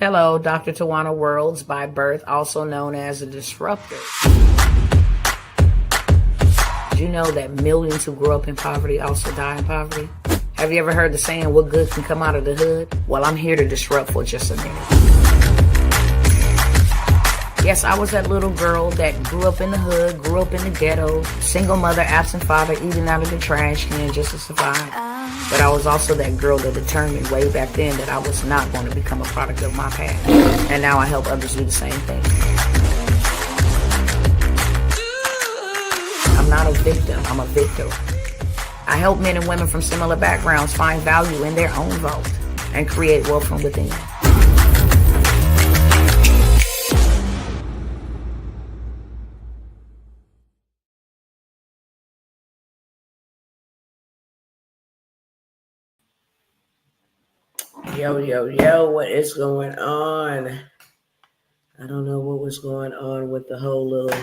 Hello, Dr. Tawana Worlds by birth, also known as a disruptor. Did you know that millions who grow up in poverty also die in poverty? Have you ever heard the saying, what good can come out of the hood? Well, I'm here to disrupt for just a minute. Yes, I was that little girl that grew up in the hood, grew up in the ghetto, single mother, absent father, eating out of the trash can just to survive. But I was also that girl that determined way back then that I was not going to become a product of my past. And now I help others do the same thing. I'm not a victim, I'm a victor. I help men and women from similar backgrounds find value in their own vault and create wealth from within. Yo, what is going on? I don't know what was going on with the whole little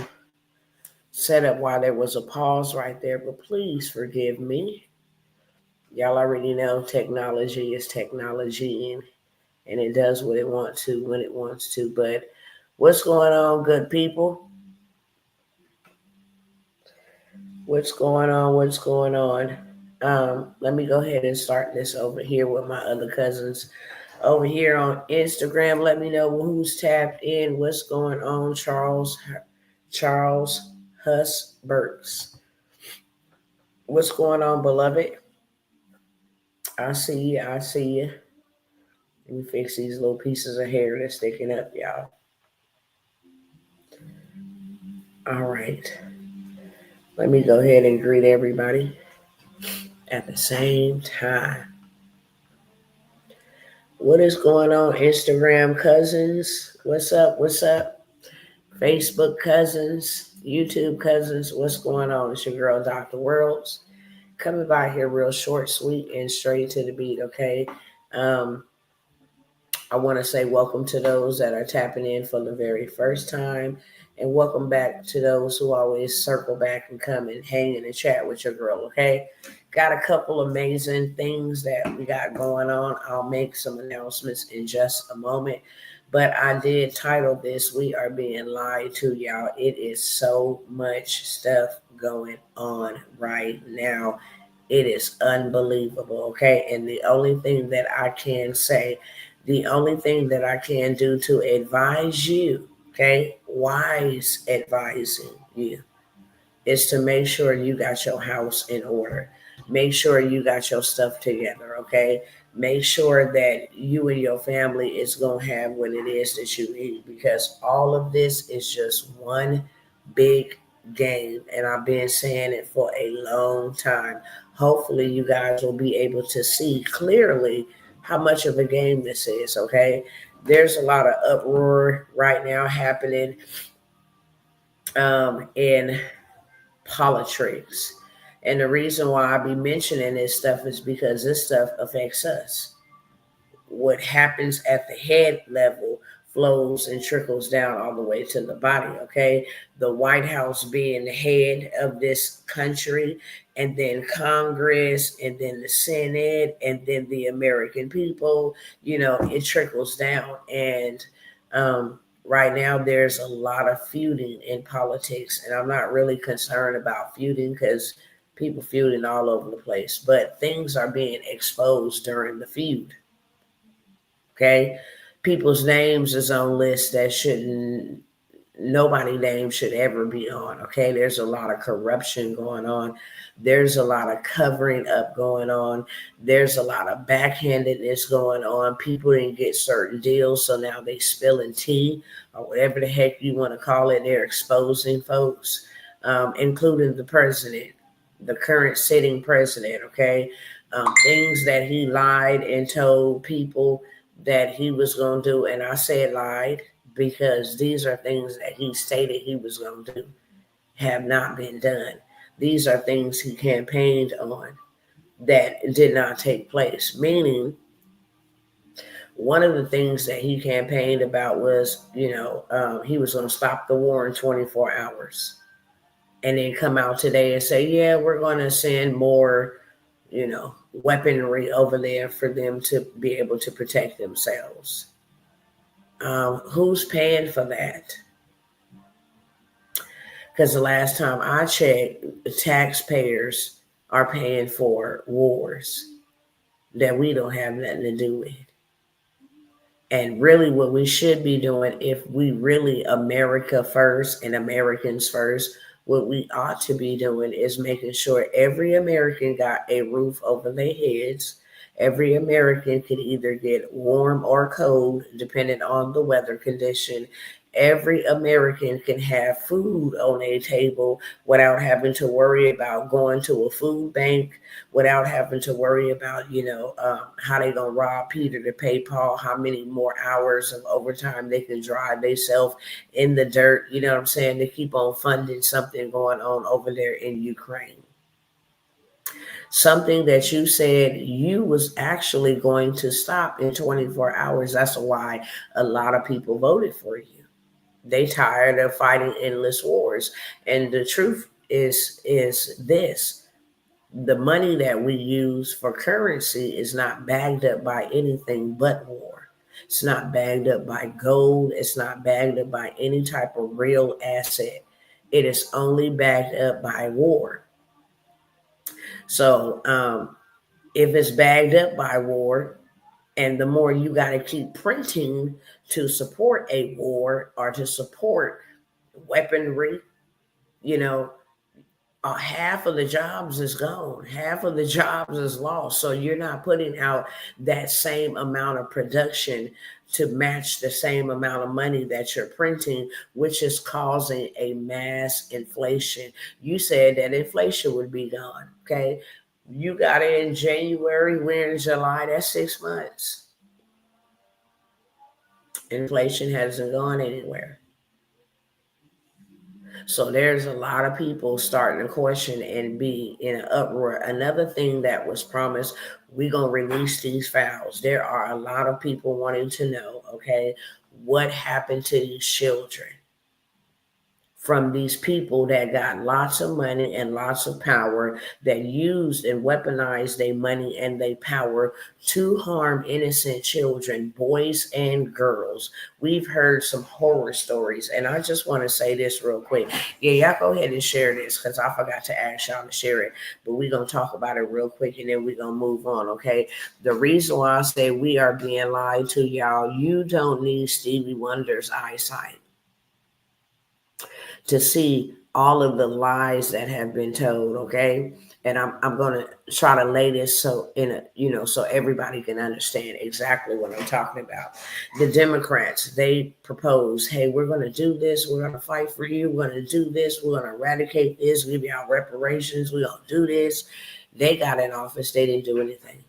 setup while there was a pause right there, but please forgive me. Y'all already know technology is technology and it does what it wants to when it wants to. But what's going on, good people? What's going on? Let me go ahead and start this over here with my other cousins over here on Instagram. Let me know who's tapped in. What's going on, Charles Huss Burks? What's going on, beloved? I see you. Let me fix these little pieces of hair that's sticking up, y'all. All right. Let me go ahead and greet everybody at the same time. What is going on, Instagram cousins? What's up? Facebook cousins, YouTube cousins, what's going on? It's your girl, Dr. Worlds, coming by here real short, sweet, and straight to the beat, okay? I want to say welcome to those that are tapping in for the very first time, and welcome back to those who always circle back and come and hang in and chat with your girl, okay? Got a couple amazing things that we got going on. I'll make some announcements in just a moment. But I did title this, We Are Being Lied to, y'all. It is so much stuff going on right now. It is unbelievable, okay? And the only thing that I can say, the only thing that I can do to advise you, okay, wise advising you, is to make sure you got your house in order. Make sure you got your stuff together, okay? Make sure that you and your family is going to have what it is that you need, because all of this is just one big game. And I've been saying it for a long time. Hopefully you guys will be able to see clearly how much of a game this is, okay? There's a lot of uproar right now happening in politics. And the reason why I be mentioning this stuff is because this stuff affects us. What happens at the head level flows and trickles down all the way to the body, okay? The White House being the head of this country, and then Congress, and then the Senate, and then the American people, it trickles down. And right now there's a lot of feuding in politics, and I'm not really concerned about feuding because people feuding all over the place, but things are being exposed during the feud. Okay? People's names is on lists that nobody's name should ever be on. Okay? There's a lot of corruption going on. There's a lot of covering up going on. There's a lot of backhandedness going on. People didn't get certain deals, so now they spilling tea or whatever the heck you want to call it. They're exposing folks, including the president, the current sitting president, okay? Things that he lied and told people that he was going to do. And I said lied because these are things that he stated he was going to do, have not been done. These are things he campaigned on that did not take place. Meaning, one of the things that he campaigned about was, he was going to stop the war in 24 hours. And then come out today and say, yeah, we're going to send more, weaponry over there for them to be able to protect themselves. Who's paying for that? Because the last time I checked, taxpayers are paying for wars that we don't have nothing to do with. And really, what we should be doing, if we really America first and Americans first, what we ought to be doing is making sure every American got a roof over their heads. Every American could either get warm or cold, depending on the weather condition. Every American can have food on their table without having to worry about going to a food bank, without having to worry about, how they gonna rob Peter to pay Paul, how many more hours of overtime they can drive themselves in the dirt, you know what I'm saying, to keep on funding something going on over there in Ukraine. Something that you said you was actually going to stop in 24 hours. That's why a lot of people voted for you. They tired of fighting endless wars. And the truth is this: the money that we use for currency is not bagged up by anything but war. It's not bagged up by gold. It's not bagged up by any type of real asset. It is only backed up by war. So if it's bagged up by war, and the more you got to keep printing to support a war or to support weaponry, you know, half of the jobs is gone, half of the jobs is lost. So you're not putting out that same amount of production to match the same amount of money that you're printing, which is causing a mass inflation. You said that inflation would be gone. Okay. You got it in January, we're in July, that's 6 months. Inflation hasn't gone anywhere. So there's a lot of people starting to question and be in an uproar. Another thing that was promised, we're going to release these files. There are a lot of people wanting to know, okay, what happened to these children from these people that got lots of money and lots of power, that used and weaponized their money and their power to harm innocent children, boys and girls. We've heard some horror stories, and I just want to say this real quick. Yeah, y'all go ahead and share this, because I forgot to ask y'all to share it, but we're going to talk about it real quick and then we're going to move on, okay? The reason why I say we are being lied to, y'all, you don't need Stevie Wonder's eyesight to see all of the lies that have been told, okay? And I'm going to try to lay this so everybody can understand exactly what I'm talking about. The Democrats, they propose, hey, we're going to do this, we're going to fight for you, we're going to do this, we're going to eradicate this, give you our reparations, we're going to do this. They got in office, they didn't do anything.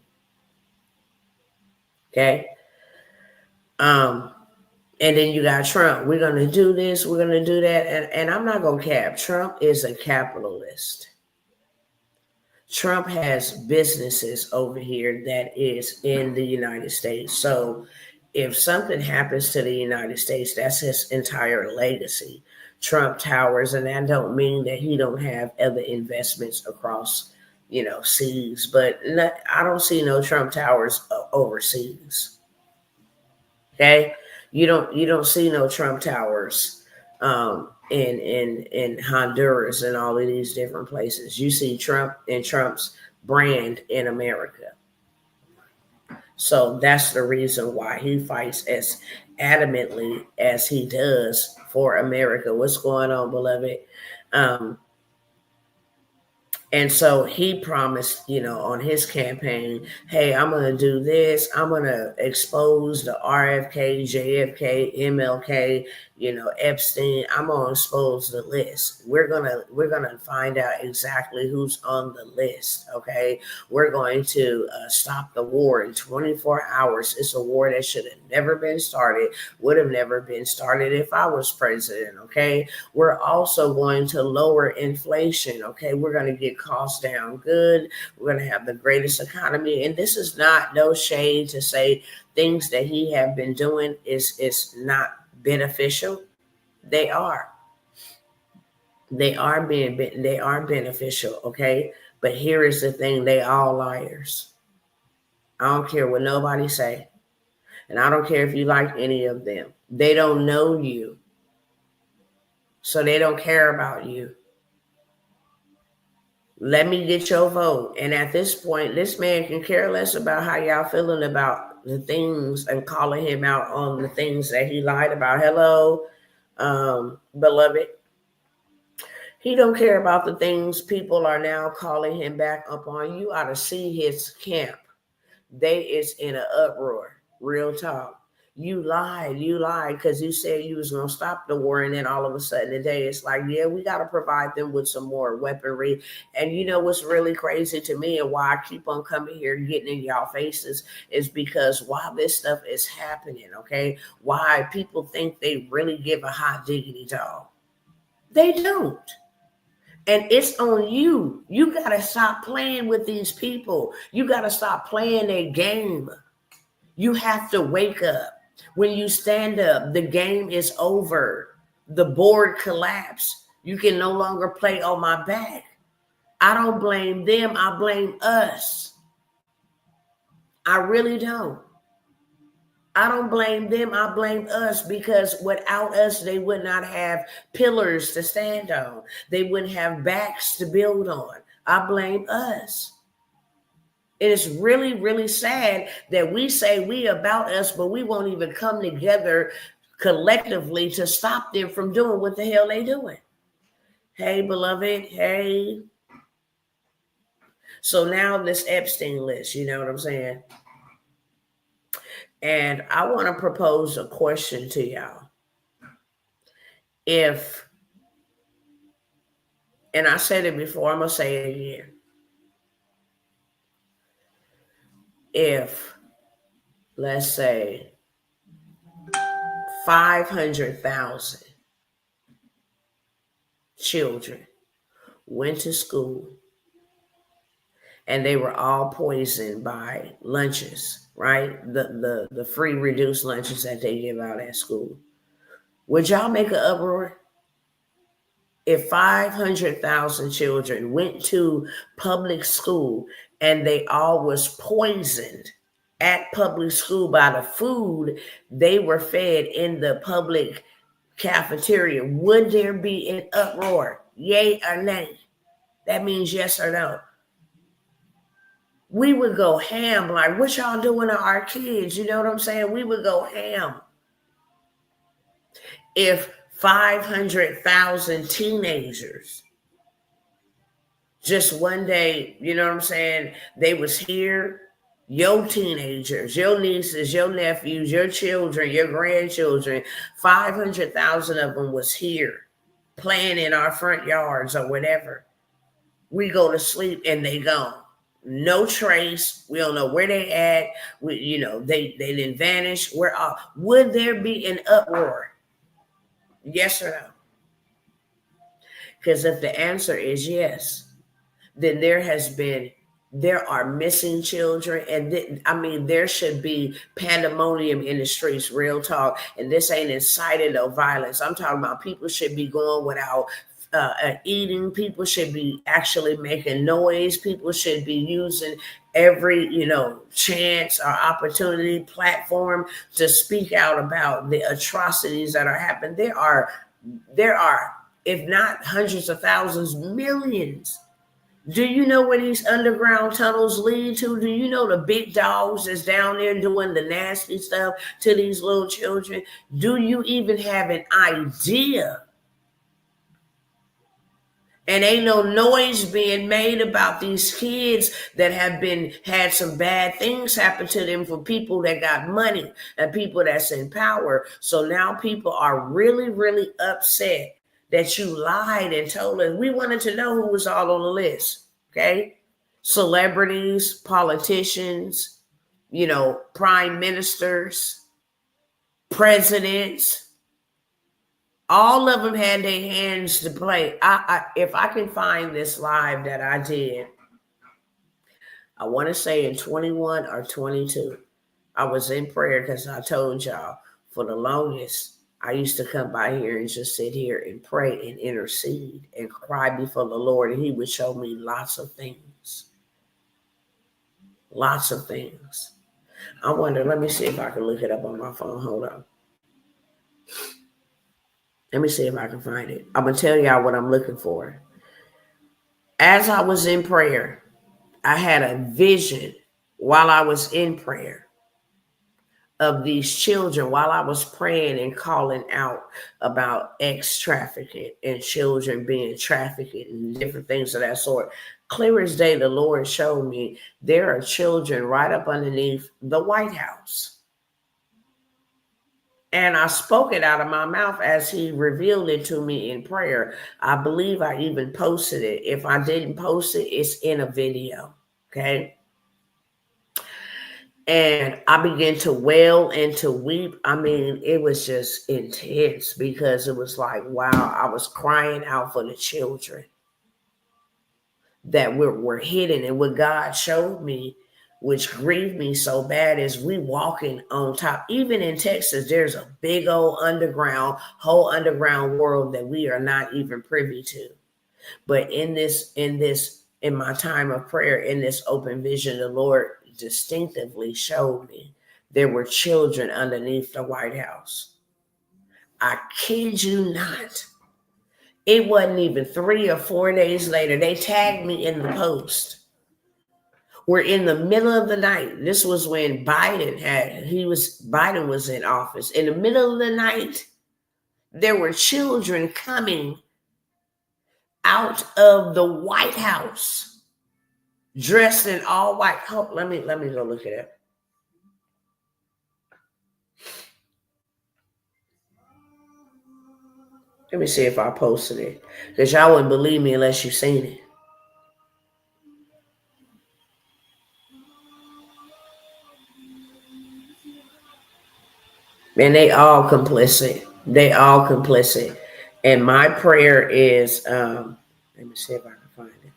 Okay? And then you got Trump. We're going to do this. We're going to do that. And I'm not going to cap. Trump is a capitalist. Trump has businesses over here that is in the United States. So if something happens to the United States, that's his entire legacy. Trump Towers, and that don't mean that he don't have other investments across, seas. But I don't see no Trump Towers overseas. Okay, you don't see no Trump Towers in Honduras and all of these different places. You see Trump and Trump's brand in America. So that's the reason why he fights as adamantly as he does for America. What's going on, beloved? And so he promised, on his campaign, hey, I'm going to do this. I'm going to expose the RFK, JFK, MLK, Epstein. I'm going to expose the list. We're going to find out exactly who's on the list. Okay. We're going to stop the war in 24 hours. It's a war that should have never been started, would have never been started if I was president. Okay. We're also going to lower inflation. Okay. We're going to get costs down good. We're going to have the greatest economy. And this is not no shade to say things that he have been doing is not beneficial. They are. They are beneficial. Okay. But here is the thing. They all liars. I don't care what nobody say. And I don't care if you like any of them. They don't know you. So they don't care about you. Let me get your vote. And at this point, this man can care less about how y'all feeling about the things and calling him out on the things that he lied about. Hello, beloved. He don't care about the things people are now calling him back up on. You ought to see his camp. They is in an uproar. Real talk. You lied because you said you was going to stop the war. And then all of a sudden today it's like, yeah, we got to provide them with some more weaponry. And you know what's really crazy to me and why I keep on coming here getting in y'all faces is because while this stuff is happening, okay, why people think they really give a hot diggity dog. They don't. And it's on you. You got to stop playing with these people. You got to stop playing their game. You have to wake up. When you stand up, the game is over. The board collapsed. You can no longer play on my back. I don't blame them. I blame us. I really don't. I don't blame them. I blame us because without us, they would not have pillars to stand on. They wouldn't have backs to build on. I blame us. It is really, really sad that we say we about us, but we won't even come together collectively to stop them from doing what the hell they doing. Hey, beloved. Hey. So now this Epstein list, you know what I'm saying? And I want to propose a question to y'all. And I said it before, I'm going to say it again. If, let's say, 500,000 children went to school and they were all poisoned by lunches, right? The free reduced lunches that they give out at school. Would y'all make an uproar? If 500,000 children went to public school and they all was poisoned at public school by the food they were fed in the public cafeteria, would there be an uproar? Yay or nay? That means yes or no. We would go ham, like, what y'all doing to our kids? You know what I'm saying? We would go ham. If 500,000 teenagers just one day, you know what I'm saying, they was here, your teenagers, your nieces, your nephews, your children, your grandchildren, 500,000 of them was here playing in our front yards or whatever. We go to sleep and they gone. No trace. We don't know where they at. They didn't vanish. We're off. Would there be an uproar? Yes or no? Because if the answer is yes, then there are missing children. And there should be pandemonium in the streets, real talk. And this ain't inciting no violence. I'm talking about people should be going without eating. People should be actually making noise. People should be using every, chance or opportunity platform to speak out about the atrocities that are happening. There are, if not hundreds of thousands, millions. Do you know where these underground tunnels lead to? Do you know the big dogs that's down there doing the nasty stuff to these little children? Do you even have an idea? And ain't no noise being made about these kids that have had some bad things happen to them for people that got money and people that's in power. So now people are really, really upset that you lied and told us. We wanted to know who was all on the list, okay? Celebrities, politicians, prime ministers, presidents. All of them had their hands to play. If I can find this live that I did, I want to say in 21 or 22, I was in prayer because I told y'all for the longest, I used to come by here and just sit here and pray and intercede and cry before the Lord, and he would show me lots of things. Lots of things. I wonder, let me see if I can look it up on my phone. Hold on. Let me see if I can find it. I'm going to tell y'all what I'm looking for. As I was in prayer, I had a vision while I was in prayer of these children while I was praying and calling out about ex trafficking and children being trafficked and different things of that sort. Clear as day, the Lord showed me there are children right up underneath the White House. And I spoke it out of my mouth as he revealed it to me in prayer. I believe I even posted it. If I didn't post it, it's in a video. Okay. And I began to wail and to weep. I mean, it was just intense because it was like, wow, I was crying out for the children that were hidden. And what God showed me, which grieved me so bad, is we walking on top. Even in Texas, there's a big old whole underground world that we are not even privy to. But in my time of prayer, in this open vision, the Lord distinctively showed me there were children underneath the White House. I kid you not. It wasn't even 3 or 4 days later. They tagged me in the post. We're in the middle of the night. This was when Biden was in office. In the middle of the night, there were children coming out of the White House dressed in all white. Let me go look at it. Let me see if I posted it, because y'all wouldn't believe me unless you seen it. And they all complicit. They all complicit. And my prayer is, let me see if I can find it.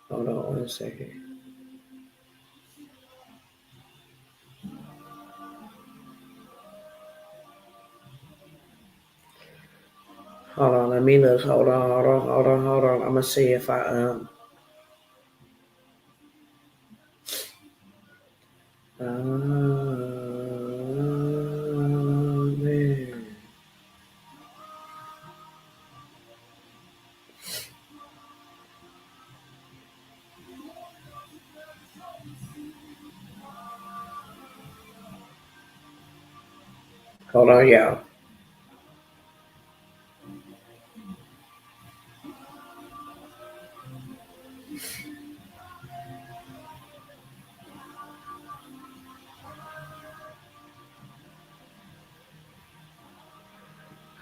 Hold on 1 second. Hold on, let me look. Hold on. I'm gonna see if I man. Hold on, y'all.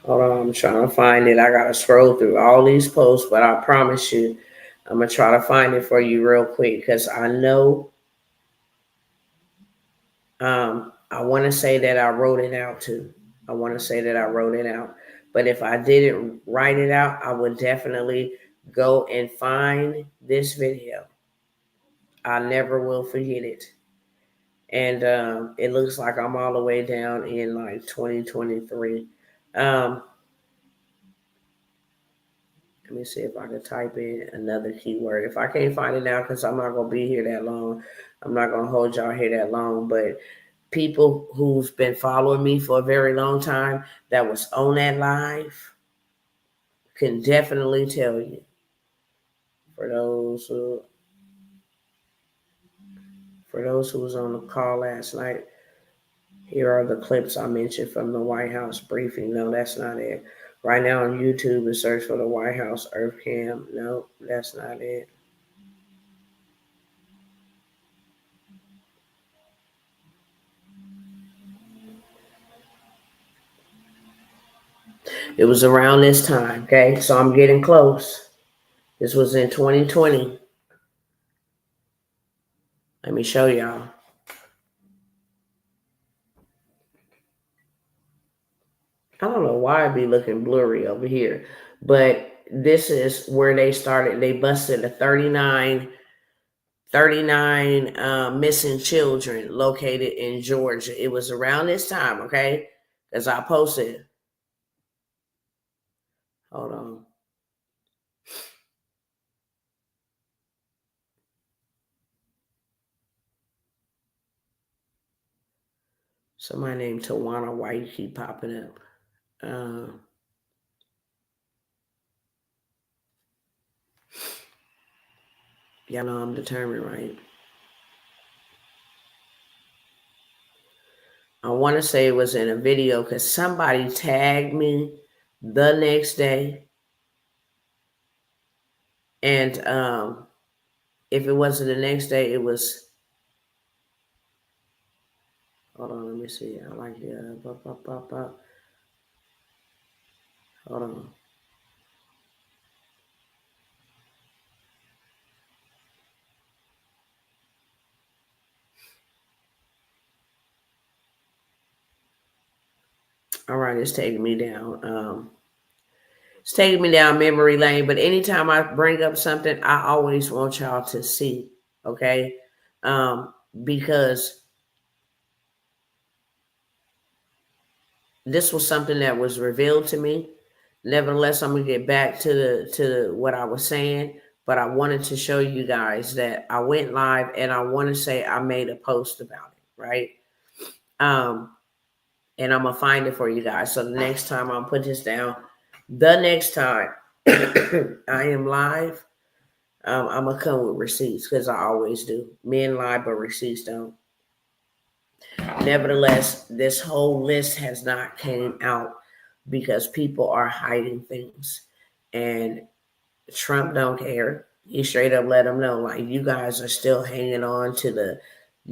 Hold on, I'm trying to find it. I gotta scroll through all these posts, but I promise you, I'm gonna try to find it for you real quick because I know. I want to say that I wrote it out too. I want to say that I wrote it out, but if I didn't write it out, I would definitely go and find this video. I never will forget it. And it looks like I'm all the way down in like 2023. Let me see if I can type in another keyword. If I can't find it now, because I'm not going to be here that long, I'm not going to hold y'all here that long. But people who've been following me for a very long time that was on that live can definitely tell you. For those who was on the call last night, here are the clips I mentioned from the White House briefing. No, that's not it. Right now on YouTube, and search for the White House Earth Cam. No, that's not it. It was around this time, okay? So I'm getting close. This was in 2020. Let me show y'all. I don't know why it'd be looking blurry over here, but this is where they started. They busted a 39 missing children located in Georgia. It was around this time, okay? As I posted. Hold on. Somebody named Tawana, why you keep popping up? Y'all know I'm determined, right? I want to say it was in a video because somebody tagged me the next day. And if it wasn't the next day, it was. Hold on, let me see. I like the. Hold on. All right, it's taking me down. It's taking me down memory lane. But anytime I bring up something, I always want y'all to see. Okay, because this was something that was revealed to me. Nevertheless, I'm gonna get back to what I was saying, but I wanted to show you guys that I went live, and I want to say I made a post about it, right? And I'm gonna find it for you guys. So the next time I'll put this down. The next time I am live, I'm gonna come with receipts because I always do. Men lie, but receipts don't. Nevertheless, this whole list has not came out because people are hiding things, and Trump don't care. He straight up let them know, like, you guys are still hanging on to the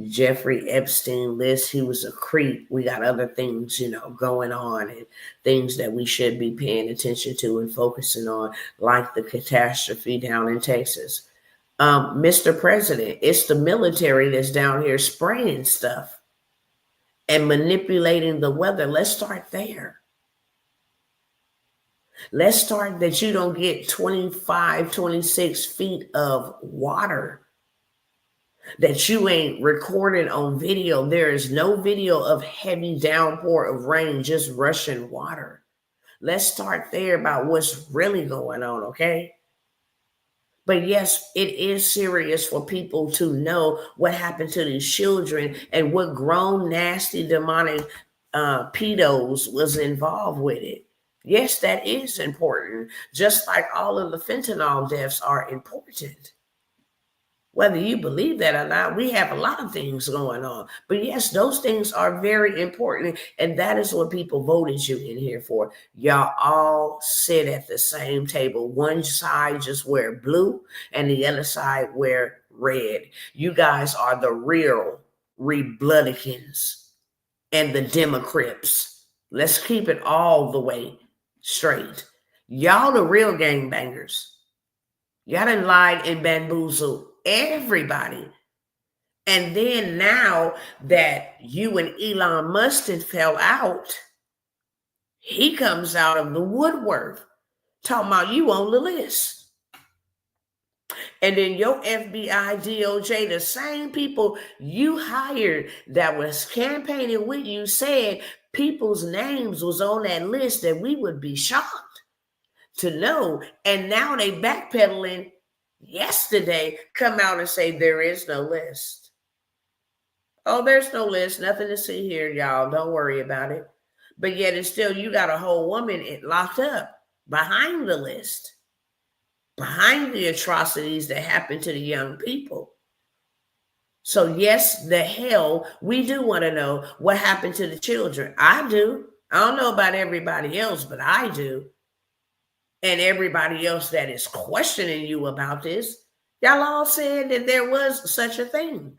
Jeffrey Epstein list. He was a creep. We got other things, going on, and things that we should be paying attention to and focusing on, like the catastrophe down in Texas. Mr. President, it's the military that's down here spraying stuff and manipulating the weather. Let's start there. Let's start that you don't get 25, 26 feet of water that you ain't recorded on video. There is no video of heavy downpour of rain, just rushing water. Let's start there about what's really going on, okay? But yes, it is serious for people to know what happened to these children and what grown, nasty, demonic pedos was involved with it. Yes, that is important. Just like all of the fentanyl deaths are important. Whether you believe that or not, we have a lot of things going on. But yes, those things are very important. And that is what people voted you in here for. Y'all all sit at the same table. One side just wear blue and the other side wear red. You guys are the real Republicans and the Democrats. Let's keep it all the way straight. Y'all the real gangbangers. Y'all done lied and bamboozled everybody. And then now that you and Elon Musk fell out, he comes out of the woodwork talking about you on the list. And then your FBI, DOJ, the same people you hired that was campaigning with you, said people's names was on that list, that we would be shocked to know. And now they backpedaling yesterday, come out and say there is no list. Oh, there's no list. Nothing to see here, y'all. Don't worry about it. But yet it's still, you got a whole woman locked up behind the list, behind the atrocities that happen to the young people. So yes, the hell, we do want to know what happened to the children. I do. I don't know about everybody else, but I do. And everybody else that is questioning you about this, y'all all said that there was such a thing.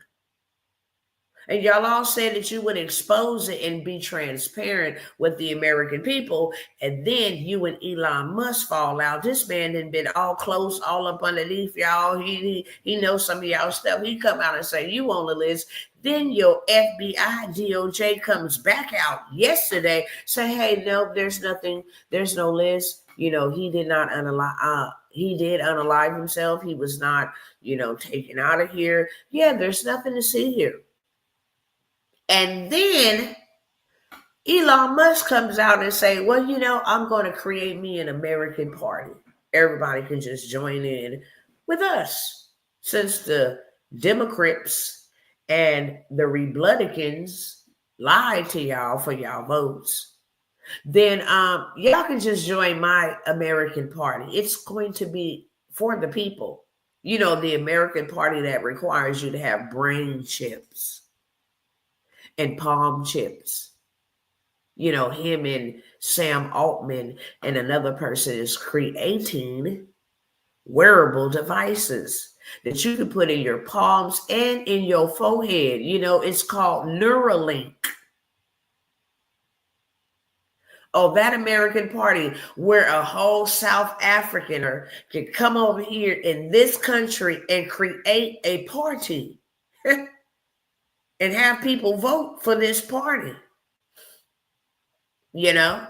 And y'all all said that you would expose it and be transparent with the American people. And then you and Elon Musk fall out. This man had been all close, all up underneath y'all. He knows some of y'all stuff. He come out and say, you on the list. Then your FBI, DOJ comes back out yesterday, say, hey, no, there's nothing. There's no list. He did not unalive. He did unalive himself. He was not, taken out of here. Yeah, there's nothing to see here. And then Elon Musk comes out and say, well, I'm going to create me an American party. Everybody can just join in with us. Since the Democrats and the Republicans, lied to y'all for y'all votes, then y'all can just join my American Party. It's going to be for the people. You know, the American Party that requires you to have brain chips and palm chips. You know, him and Sam Altman and another person is creating wearable devices that you can put in your palms and in your forehead. You know, it's called Neuralink. Oh, that American Party where a whole South Africaner can come over here in this country and create a party and have people vote for this party. You know?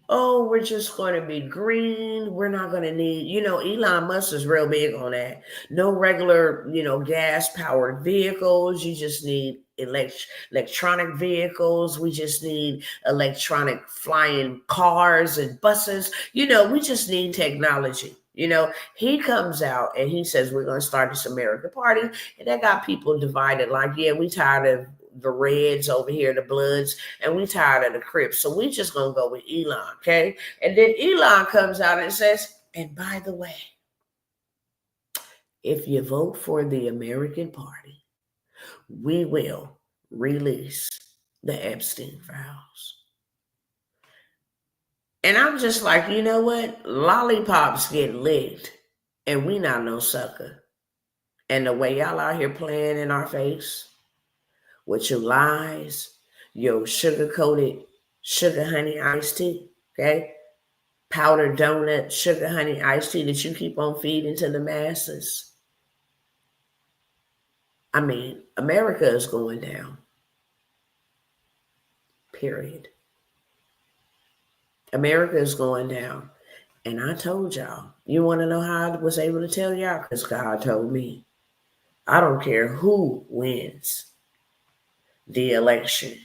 Oh, we're just going to be green. We're not going to need, you know, Elon Musk is real big on that. No regular, you know, gas powered vehicles. You just need electronic vehicles. We just need electronic flying cars and buses. You know, we just need technology. You know, he comes out and he says, we're going to start this American Party. And that got people divided. Like, yeah, we tired of the Reds over here, the Bloods, and we tired of the Crips. So we just going to go with Elon, okay? And then Elon comes out and says, and by the way, if you vote for the American Party, we will release the Epstein files. And I'm just like, you know what? Lollipops get licked, and we not no sucker. And the way y'all out here playing in our face with your lies, your sugar-coated sugar honey iced tea, okay? Powdered donut, sugar honey iced tea that you keep on feeding to the masses. I mean, America is going down. Period. America is going down. And I told y'all. You want to know how I was able to tell y'all? Because God told me. I don't care who wins the election.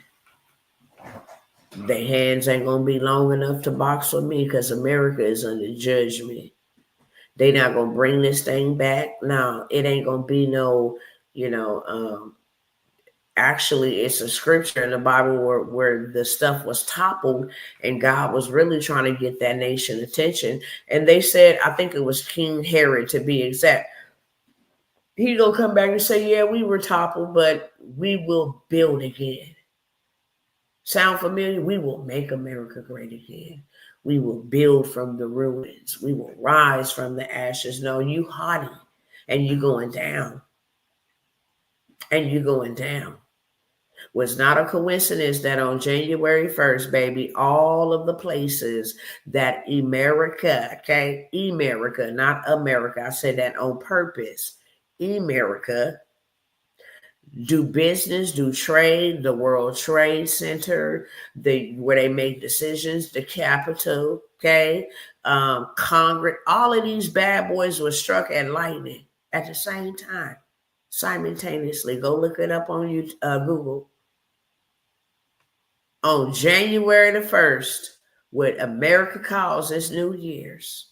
Their hands ain't going to be long enough to box with me because America is under judgment. They not going to bring this thing back. No, it ain't going to be no, you know, actually it's a scripture in the Bible where the stuff was toppled and God was really trying to get that nation attention. And they said, I think it was King Herod to be exact. He gonna come back and say, yeah, we were toppled, but we will build again. Sound familiar? We will make America great again. We will build from the ruins. We will rise from the ashes. No, you haughty, and you going down. And you going down. Was not a coincidence that on January 1st, baby, all of the places that America, okay, America, not America, I said that on purpose, America, do business, do trade, the World Trade Center, where they make decisions, the Capitol, okay, Congress, all of these bad boys were struck at lightning at the same time, simultaneously. Go look it up on Google. On January the 1st, what America calls its New Year's,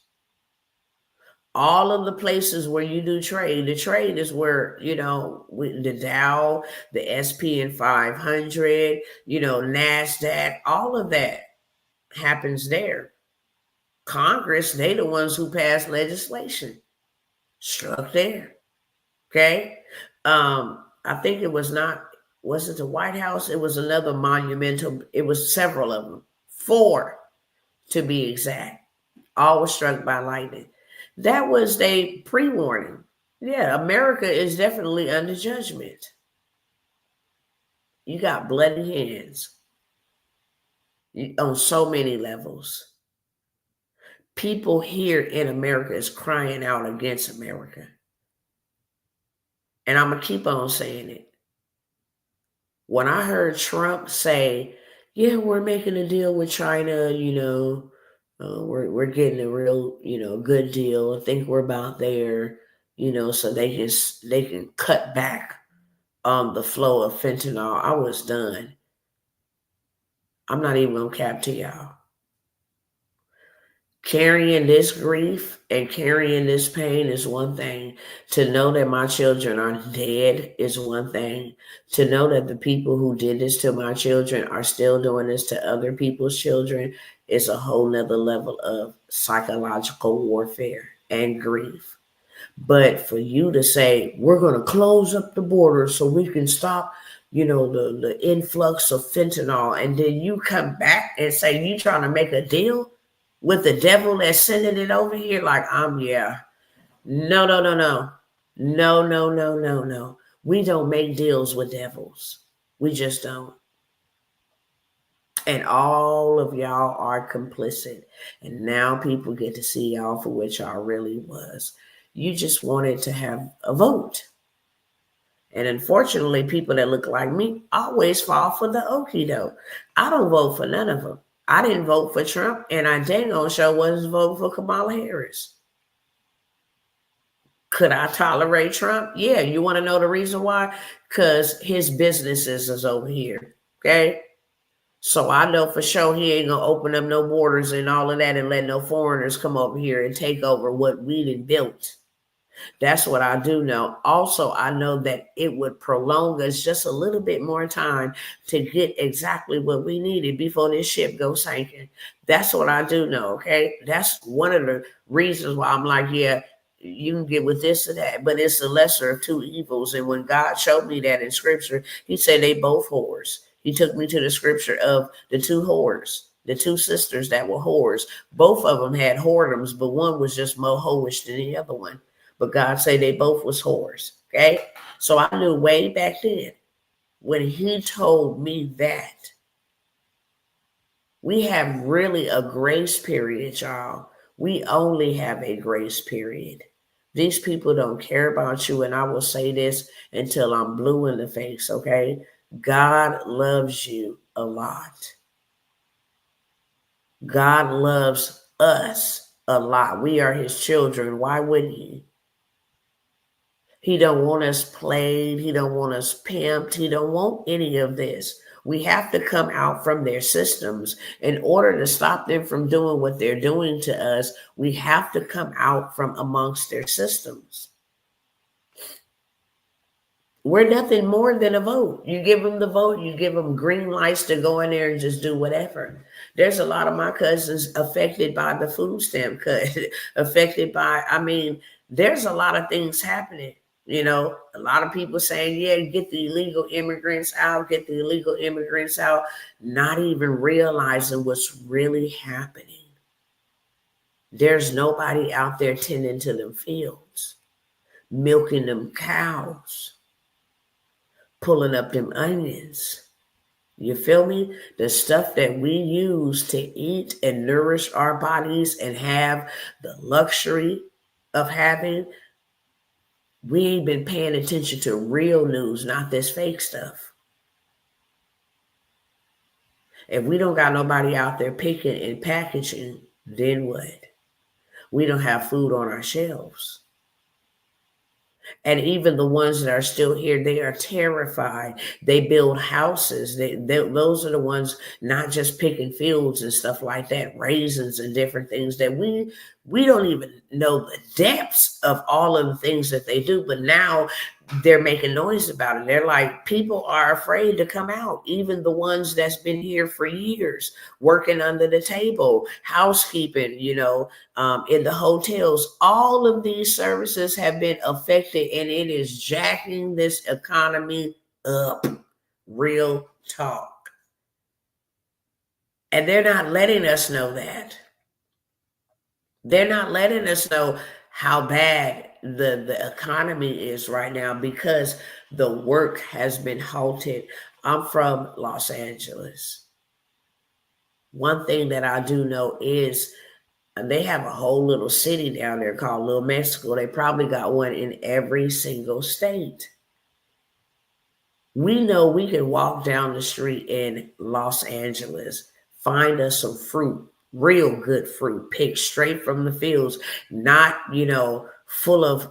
all of the places where you do trade, the trade is where, you know, the Dow, the SP and 500, you know, NASDAQ, all of that happens there. Congress, they the ones who pass legislation, struck there, okay? I think it was it the White House? It was another monumental, it was several of them, 4 to be exact, all were struck by lightning. That was a pre-warning. Yeah, America is definitely under judgment. You got bloody hands on so many levels. People here in America is crying out against America. And I'm going to keep on saying it. When I heard Trump say, yeah, we're making a deal with China, you know, we're getting a real, you know, good deal. I think we're about there, you know, so they can cut back on the flow of fentanyl. I was done. I'm not even gonna cap to y'all. Carrying this grief and carrying this pain is one thing. To know that my children are dead is one thing. To know that the people who did this to my children are still doing this to other people's children is a whole nother level of psychological warfare and grief. But for you to say, we're going to close up the border so we can stop, the influx of fentanyl, and then you come back and say you trying to make a deal with the devil that's sending it over here, like, yeah. No, no, no, no. No, no, no, no, no. We don't make deals with devils. We just don't. And all of y'all are complicit. And now people get to see y'all for what y'all really was. You just wanted to have a vote. And unfortunately, people that look like me always fall for the okie doke. I don't vote for none of them. I didn't vote for Trump, and I dang on sure wasn't voting for Kamala Harris. Could I tolerate Trump? Yeah. You want to know the reason why? Because his businesses is over here. Okay. So I know for sure he ain't going to open up no borders and all of that and let no foreigners come over here and take over what we done built. That's what I do know. Also, I know that it would prolong us just a little bit more time to get exactly what we needed before this ship goes sinking. That's what I do know, okay? That's one of the reasons why I'm like, yeah, you can get with this or that, but it's the lesser of two evils. And when God showed me that in scripture, he said they both whores. He took me to the scripture of the two whores, the two sisters that were whores. Both of them had whoredoms, but one was just more hoish than the other one. But God said they both was whores. Okay. So I knew way back then when he told me that we have really a grace period, y'all. We only have a grace period. These people don't care about you. And I will say this until I'm blue in the face. Okay. God loves you a lot. God loves us a lot. We are his children. Why wouldn't he? He don't want us played. He don't want us pimped. He don't want any of this. We have to come out from their systems. In order to stop them from doing what they're doing to us, we have to come out from amongst their systems. We're nothing more than a vote. You give them the vote, you give them green lights to go in there and just do whatever. There's a lot of my cousins affected by the food stamp cut, affected by, there's a lot of things happening. A lot of people saying, yeah, get the illegal immigrants out, not even realizing what's really happening. There's nobody out there tending to them fields, milking them cows, pulling up them onions. You feel me? The stuff that we use to eat and nourish our bodies and have the luxury of having, we ain't been paying attention to real news, not this fake stuff. If we don't got nobody out there picking and packaging, then what? We don't have food on our shelves. And even the ones that are still here, they are terrified. They build houses. Those are the ones not just picking fields and stuff like that, raisins and different things that we don't even know the depths of all of the things that they do. But now they're making noise about it. They're like, people are afraid to come out. Even the ones that's been here for years, working under the table, housekeeping, in the hotels. All of these services have been affected, and it is jacking this economy up. Real talk. And they're not letting us know that. They're not letting us know how bad the economy is right now because the work has been halted. I'm from Los Angeles. One thing that I do know is they have a whole little city down there called Little Mexico. They probably got one in every single state. We know we can walk down the street in Los Angeles, find us some fruit, real good fruit, picked straight from the fields, not, full of,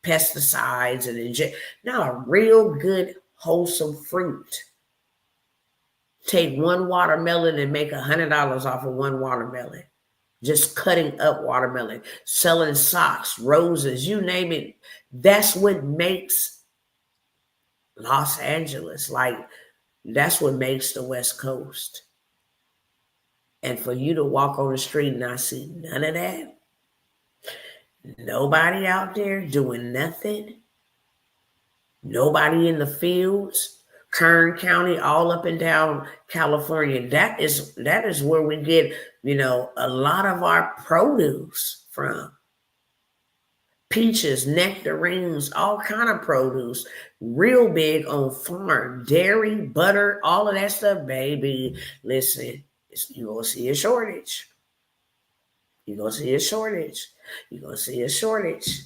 pesticides and no, real good, wholesome fruit. Take one watermelon and make $100 off of one watermelon. Just cutting up watermelon, selling socks, roses, you name it. That's what makes Los Angeles. Like, that's what makes the West Coast. And for you to walk on the street and not see none of that, nobody out there doing nothing, nobody in the fields, Kern County, all up and down California, that is where we get, a lot of our produce from. Peaches, nectarines, all kind of produce, real big on farm, dairy, butter, all of that stuff, baby. Listen, you're going to see a shortage. You're going to see a shortage. You're going to see a shortage.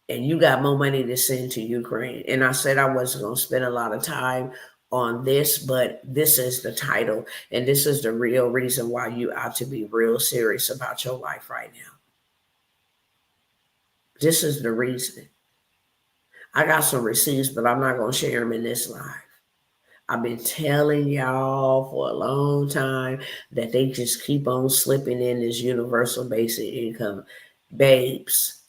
And you got more money to send to Ukraine. And I said I wasn't going to spend a lot of time on this, but this is the title. And this is the real reason why you ought to be real serious about your life right now. This is the reason. I got some receipts, but I'm not going to share them in this live. I've been telling y'all for a long time that they just keep on slipping in this universal basic income. Babes.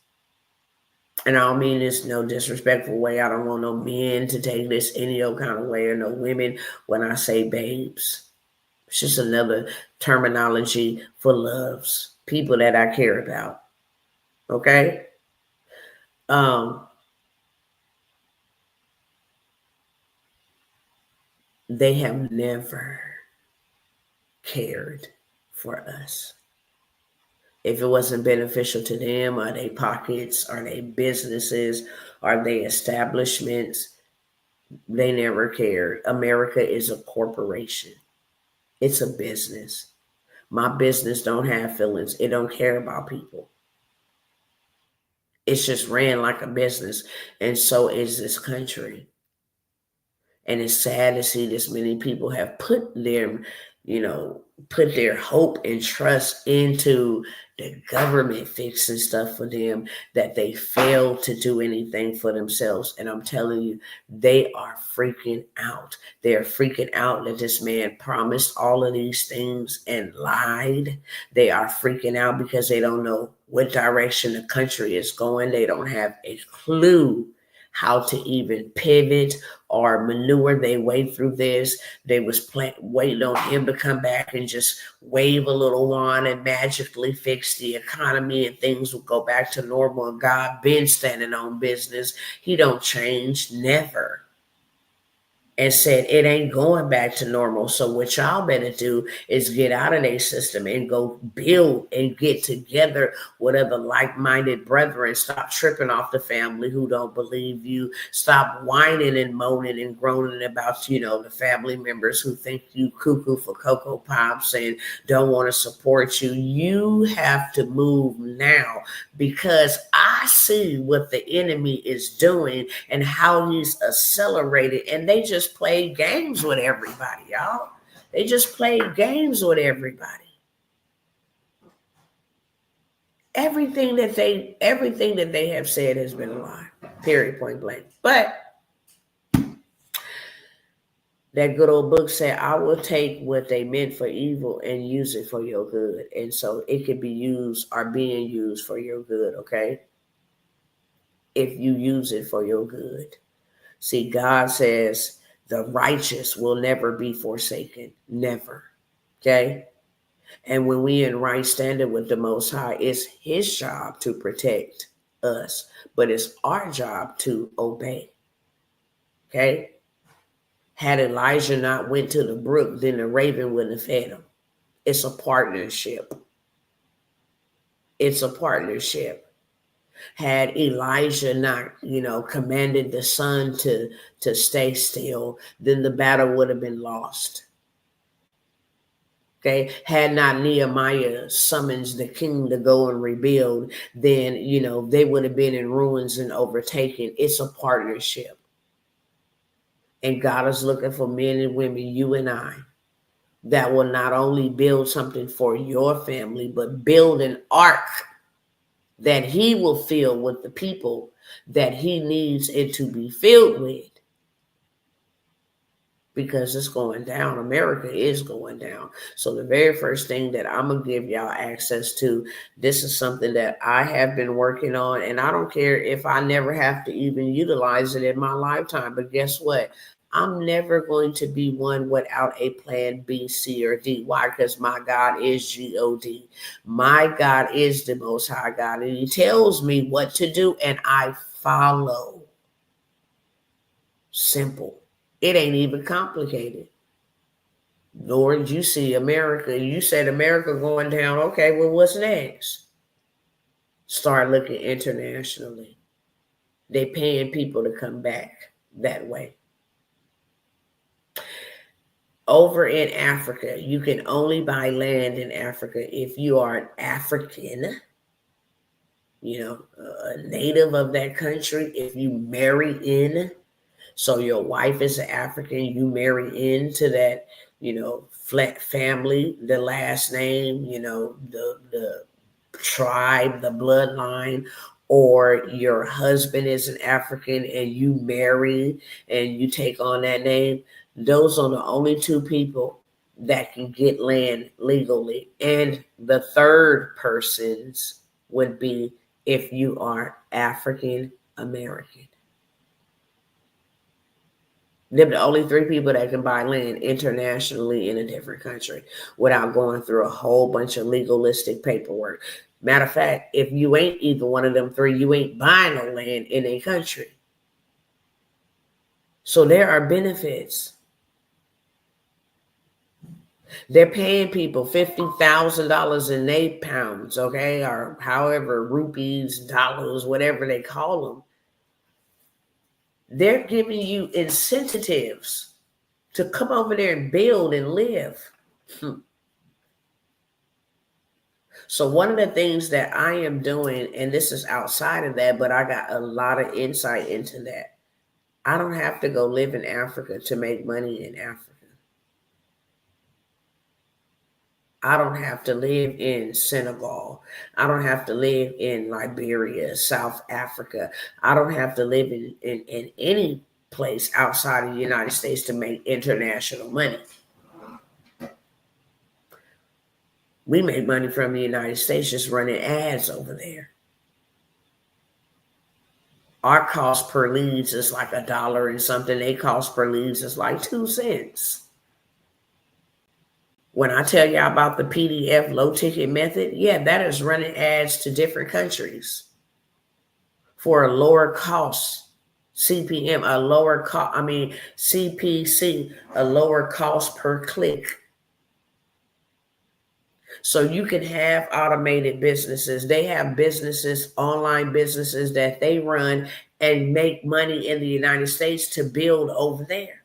And I don't mean this no disrespectful way. I don't want no men to take this any old kind of way, or no women when I say babes. It's just another terminology for loves. People that I care about. Okay? They have never cared for us. If it wasn't beneficial to them, or their pockets, or their businesses, or their establishments, they never cared. America is a corporation. It's a business. My business don't have feelings. It don't care about people. It's just ran like a business. And so is this country. And it's sad to see this many people have put their hope and trust into the government fixing stuff for them, that they fail to do anything for themselves. And I'm telling you, they are freaking out. They're freaking out that this man promised all of these things and lied. They are freaking out because they don't know what direction the country is going. They don't have a clue how to even pivot or maneuver their way through this. They was waiting on him to come back and just wave a little wand and magically fix the economy and things will go back to normal. And God been standing on business. He don't change, never. And said it ain't going back to normal. So what y'all better do is get out of their system and go build and get together with other like-minded brethren. Stop tripping off the family who don't believe you. Stop whining and moaning and groaning about, the family members who think you cuckoo for Cocoa Pops and don't want to support you. You have to move now, because I see what the enemy is doing and how he's accelerated. And they just play games with everybody, y'all. They just play games with everybody. Everything that they have said has been a lie. Period, point blank. But that good old book said, I will take what they meant for evil and use it for your good. And so it could be used or being used for your good, okay? If you use it for your good. See, God says the righteous will never be forsaken. Never. Okay? And when we in right standing with the Most High, it's his job to protect us, but it's our job to obey. Okay? Had Elijah not went to the brook, then the raven wouldn't have fed him. It's a partnership. It's a partnership. Had Elijah not, commanded the sun to stay still, then the battle would have been lost. Okay. Had not Nehemiah summons the king to go and rebuild, then, they would have been in ruins and overtaken. It's a partnership. And God is looking for men and women, you and I, that will not only build something for your family, but build an ark that he will fill with the people that he needs it to be filled with. because it's going down. America is going down. So the very first thing that I'm going to give y'all access to, this is something that I have been working on, and I don't care if I never have to even utilize it in my lifetime. But guess what? I'm never going to be one without a plan B, C, or D. Why? Because my God is G-O-D. My God is the Most High God, and He tells me what to do, and I follow. Simple. It ain't even complicated. Lord, you see America. You said America going down. Okay, well, what's next? Start looking internationally. They paying people to come back that way. Over in Africa, you can only buy land in Africa if you are an African, a native of that country. If you marry in, so your wife is an African, you marry into that, flat family, the last name, the tribe, the bloodline, or your husband is an African and you marry and you take on that name. Those are the only two people that can get land legally. And the third persons would be if you are African American. They're the only three people that can buy land internationally in a different country without going through a whole bunch of legalistic paperwork. Matter of fact, if you ain't either one of them three, you ain't buying no land in a country. So there are benefits. They're paying people $50,000 in their pounds, okay, or however, rupees, dollars, whatever they call them. They're giving you incentives to come over there and build and live. So one of the things that I am doing, and this is outside of that, but I got a lot of insight into that. I don't have to go live in Africa to make money in Africa. I don't have to live in Senegal. I don't have to live in Liberia, South Africa. I don't have to live in any place outside of the United States to make international money. We make money from the United States just running ads over there. Our cost per leads is like $1 and something. They cost per leads is like 2 cents. When I tell you about the PDF low ticket method, yeah, that is running ads to different countries for a lower cost CPM, a lower cost, CPC, a lower cost per click. So you can have automated businesses. They have businesses, online businesses that they run and make money in the United States to build over there.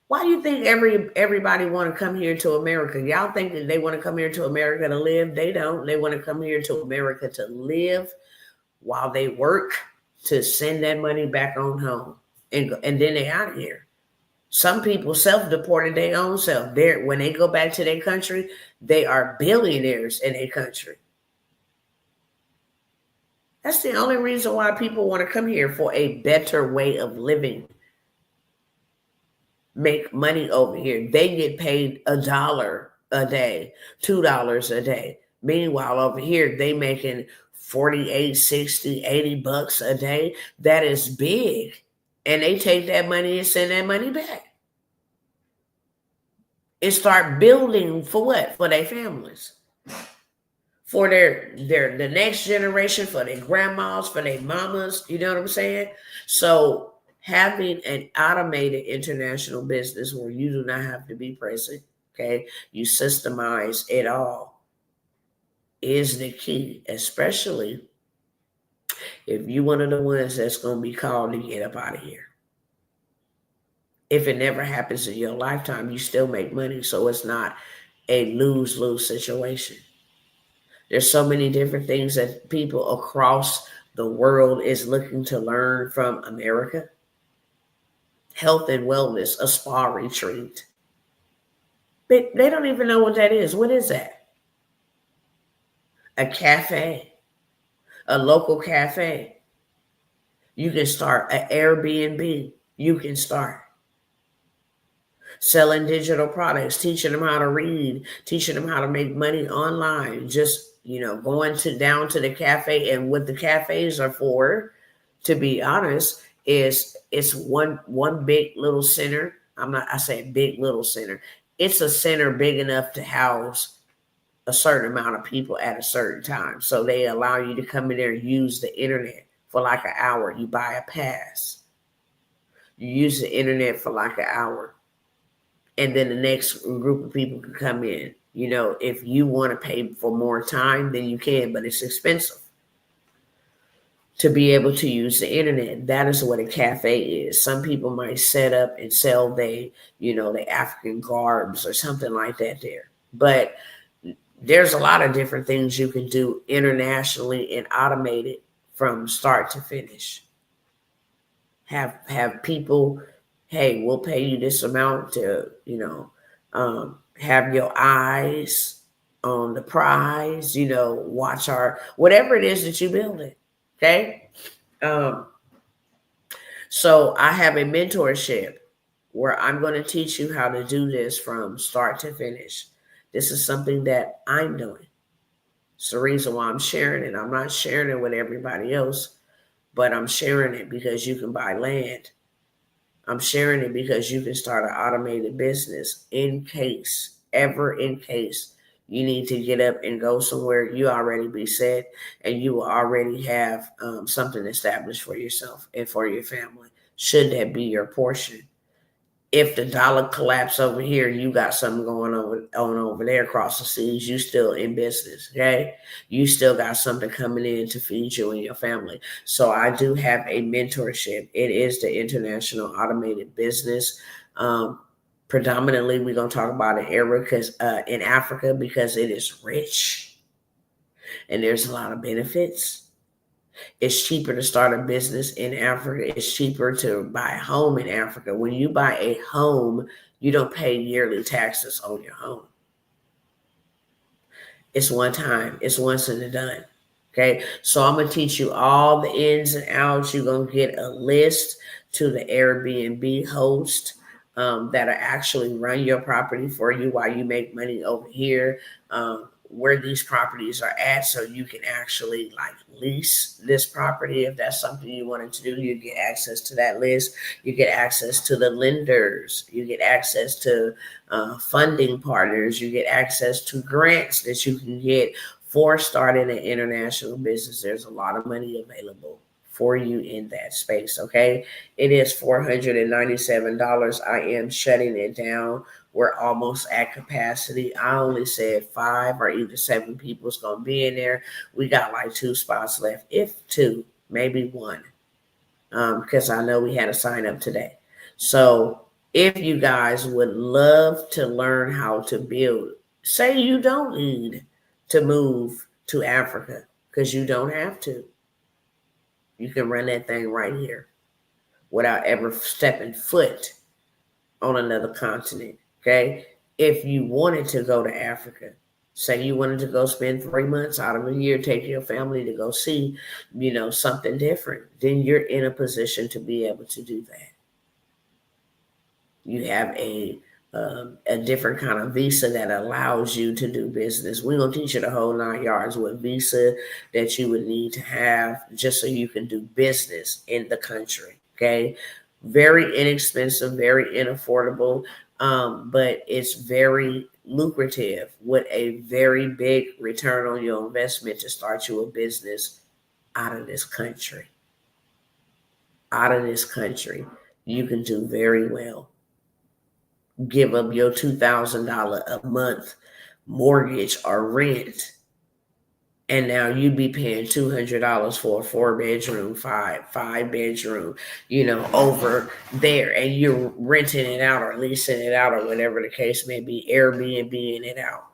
Why do you think everybody want to come here to America? Y'all think that they want to come here to America to live? They don't. They want to come here to America to live while they work to send that money back on home. And then they out of here. Some people self-deported their own self. When they go back to their country, they are billionaires in their country. That's the only reason why people want to come here, for a better way of living. Make money over here. They get paid $1 a day, $2 a day. Meanwhile, over here, they making 48, 60, 80 bucks a day. That is big. And they take that money and send that money back. And start building for what? For their families. For the next generation, for their grandmas, for their mamas. You know what I'm saying? So having an automated international business where you do not have to be present, okay? You systemize it all is the key, especially if you're one of the ones that's going to be called to get up out of here. If it never happens in your lifetime, you still make money. So it's not a lose-lose situation. There's so many different things that people across the world is looking to learn from America. Health and wellness, a spa retreat. They don't even know what that is. What is that? A cafe, a local cafe. You can start an Airbnb. You can start. selling digital products, teaching them how to read, teaching them how to make money online, just, going down to the cafe. And what the cafes are for, to be honest, is it's one big little center. I say big little center. It's a center big enough to house a certain amount of people at a certain time. So they allow you to come in there and use the internet for like an hour. You buy a pass. You use the internet for like an hour. And then the next group of people can come in. If you want to pay for more time, then you can, but it's expensive to be able to use the internet. That is what a cafe is. Some people might set up and sell the African garbs or something like that there. But there's a lot of different things you can do internationally and automate it from start to finish. Have people, hey, we'll pay you this amount to, have your eyes on the prize, watch whatever it is that you build it. Okay. So I have a mentorship where I'm going to teach you how to do this from start to finish. This is something that I'm doing. It's the reason why I'm sharing it. I'm not sharing it with everybody else, but I'm sharing it because you can buy land. I'm sharing it because you can start an automated business in case you need to get up and go somewhere. You already be set and you will already have something established for yourself and for your family, should that be your portion. If the dollar collapse over here, you got something going on over there across the seas, you still in business, okay? You still got something coming in to feed you and your family. So I do have a mentorship. It is the International Automated Business. Predominantly, we're going to talk about an area in Africa because it is rich and there's a lot of benefits. It's cheaper to start a business in Africa. It's cheaper to buy a home in Africa. When you buy a home, you don't pay yearly taxes on your home. It's one time. It's once and done. Okay. So I'm going to teach you all the ins and outs. You're going to get a list to the Airbnb host that are actually run your property for you while you make money over here. Where these properties are at, so you can actually like lease this property. If that's something you wanted to do, you get access to that list. You get access to the lenders. You get access to funding partners. You get access to grants that you can get for starting an international business. There's a lot of money available for you in that space. Okay. It is $497. I am shutting it down. We're almost at capacity. I only said 5 or either 7 people is going to be in there. We got like 2 spots left, if 2, maybe 1, because I know we had a sign up today. So if you guys would love to learn how to build, say you don't need to move to Africa because you don't have to. You can run that thing right here without ever stepping foot on another continent. Okay. If you wanted to go to Africa, say you wanted to go spend 3 months out of a year, take your family to go see, something different, then you're in a position to be able to do that. You have a different kind of visa that allows you to do business. We're going to teach you the whole 9 yards what visa that you would need to have just so you can do business in the country. Okay. Very inexpensive, very unaffordable, but it's very lucrative with a very big return on your investment to start you a business out of this country. Out of this country, you can do very well. Give up your $2,000 a month mortgage or rent, and now you'd be paying $200 for a 4-bedroom, five bedroom, over there, and you're renting it out or leasing it out or whatever the case may be, Airbnb-ing it out.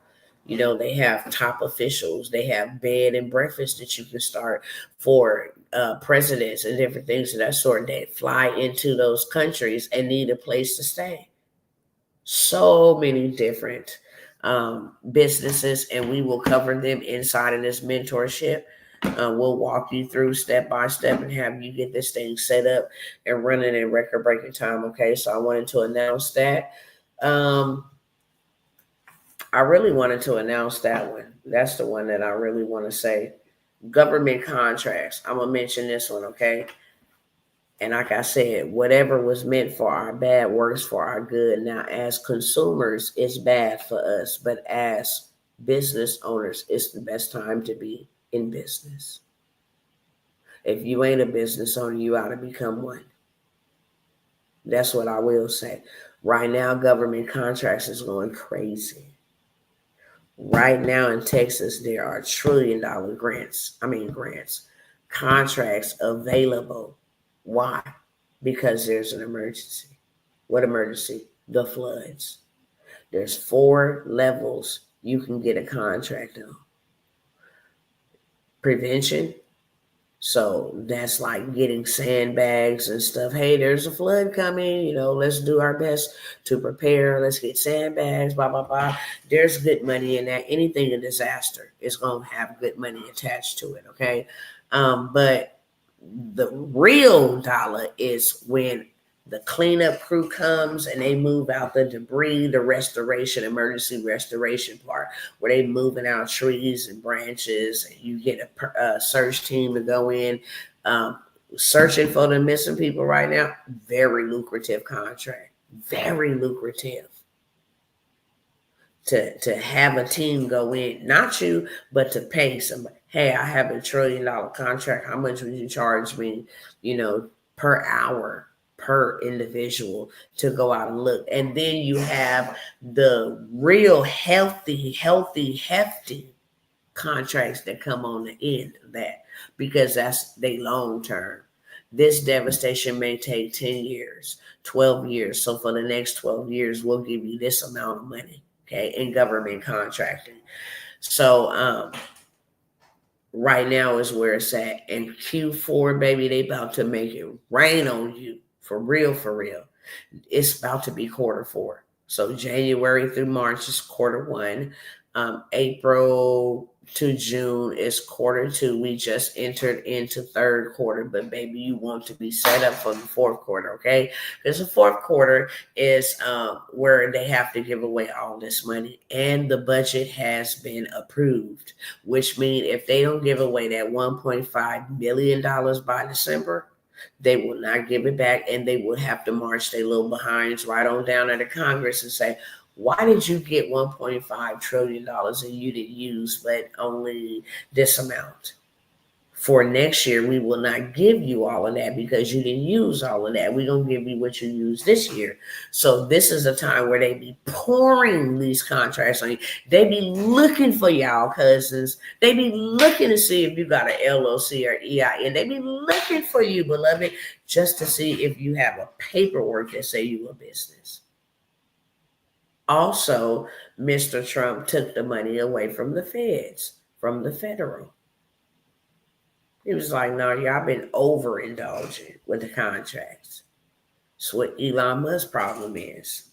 They have top officials. They have bed and breakfast that you can start for presidents and different things of that sort. They fly into those countries and need a place to stay. So many different businesses, and we will cover them inside of this mentorship. We'll walk you through step by step and have you get this thing set up and running in record breaking time. Okay, so I wanted to announce that. I really wanted to announce that one. That's the one that I really want to say. Government contracts. I'm gonna mention this one, okay? And like I said, whatever was meant for our bad works for our good. Now, as consumers, it's bad for us, but as business owners, it's the best time to be in business. If you ain't a business owner, you ought to become one. That's what I will say. Right now, government contracts is going crazy. Right now in Texas, there are $1 trillion grants, contracts available. Why? Because there's an emergency. What emergency? The floods. There's 4 levels you can get a contract on. Prevention. So that's like getting sandbags and stuff. Hey, there's a flood coming. Let's do our best to prepare. Let's get sandbags, blah, blah, blah. There's good money in that. Anything a disaster is going to have good money attached to it, okay? But the real dollar is when the cleanup crew comes and they move out the debris, the restoration, emergency restoration part, where they moving out trees and branches, and you get a search team to go in, searching for the missing people right now. Very lucrative contract. Very lucrative. To have a team go in, not you, but to pay somebody. Hey, I have $1 trillion contract. How much would you charge me, per hour, per individual to go out and look? And then you have the real hefty contracts that come on the end of that, because that's they long term. This devastation may take 10 years, 12 years. So for the next 12 years, we'll give you this amount of money. Okay, in government contracting. So right now is where it's at. And Q4, baby, they about to make it rain on you. For real, for real. It's about to be Q4. So January through March is Q1. April to June is Q2. We just entered into Q3, but baby, you want to be set up for the Q4, okay? Because the Q4 is where they have to give away all this money, and the budget has been approved, which means if they don't give away that $1.5 billion by December, they will not give it back, and they will have to march their little behinds right on down to the Congress and say, why did you get $1.5 trillion and you didn't use but only this amount? For next year, we will not give you all of that because you didn't use all of that. We're going to give you what you used this year. So this is a time where they be pouring these contracts on you. They be looking for y'all cousins. They be looking to see if you got an LLC or EIN. They be looking for you, beloved, just to see if you have a paperwork that say you a business. Also, Mr. Trump took the money away from the feds, from the federal. He was like, no, y'all been overindulging with the contracts. That's what Elon Musk's problem is.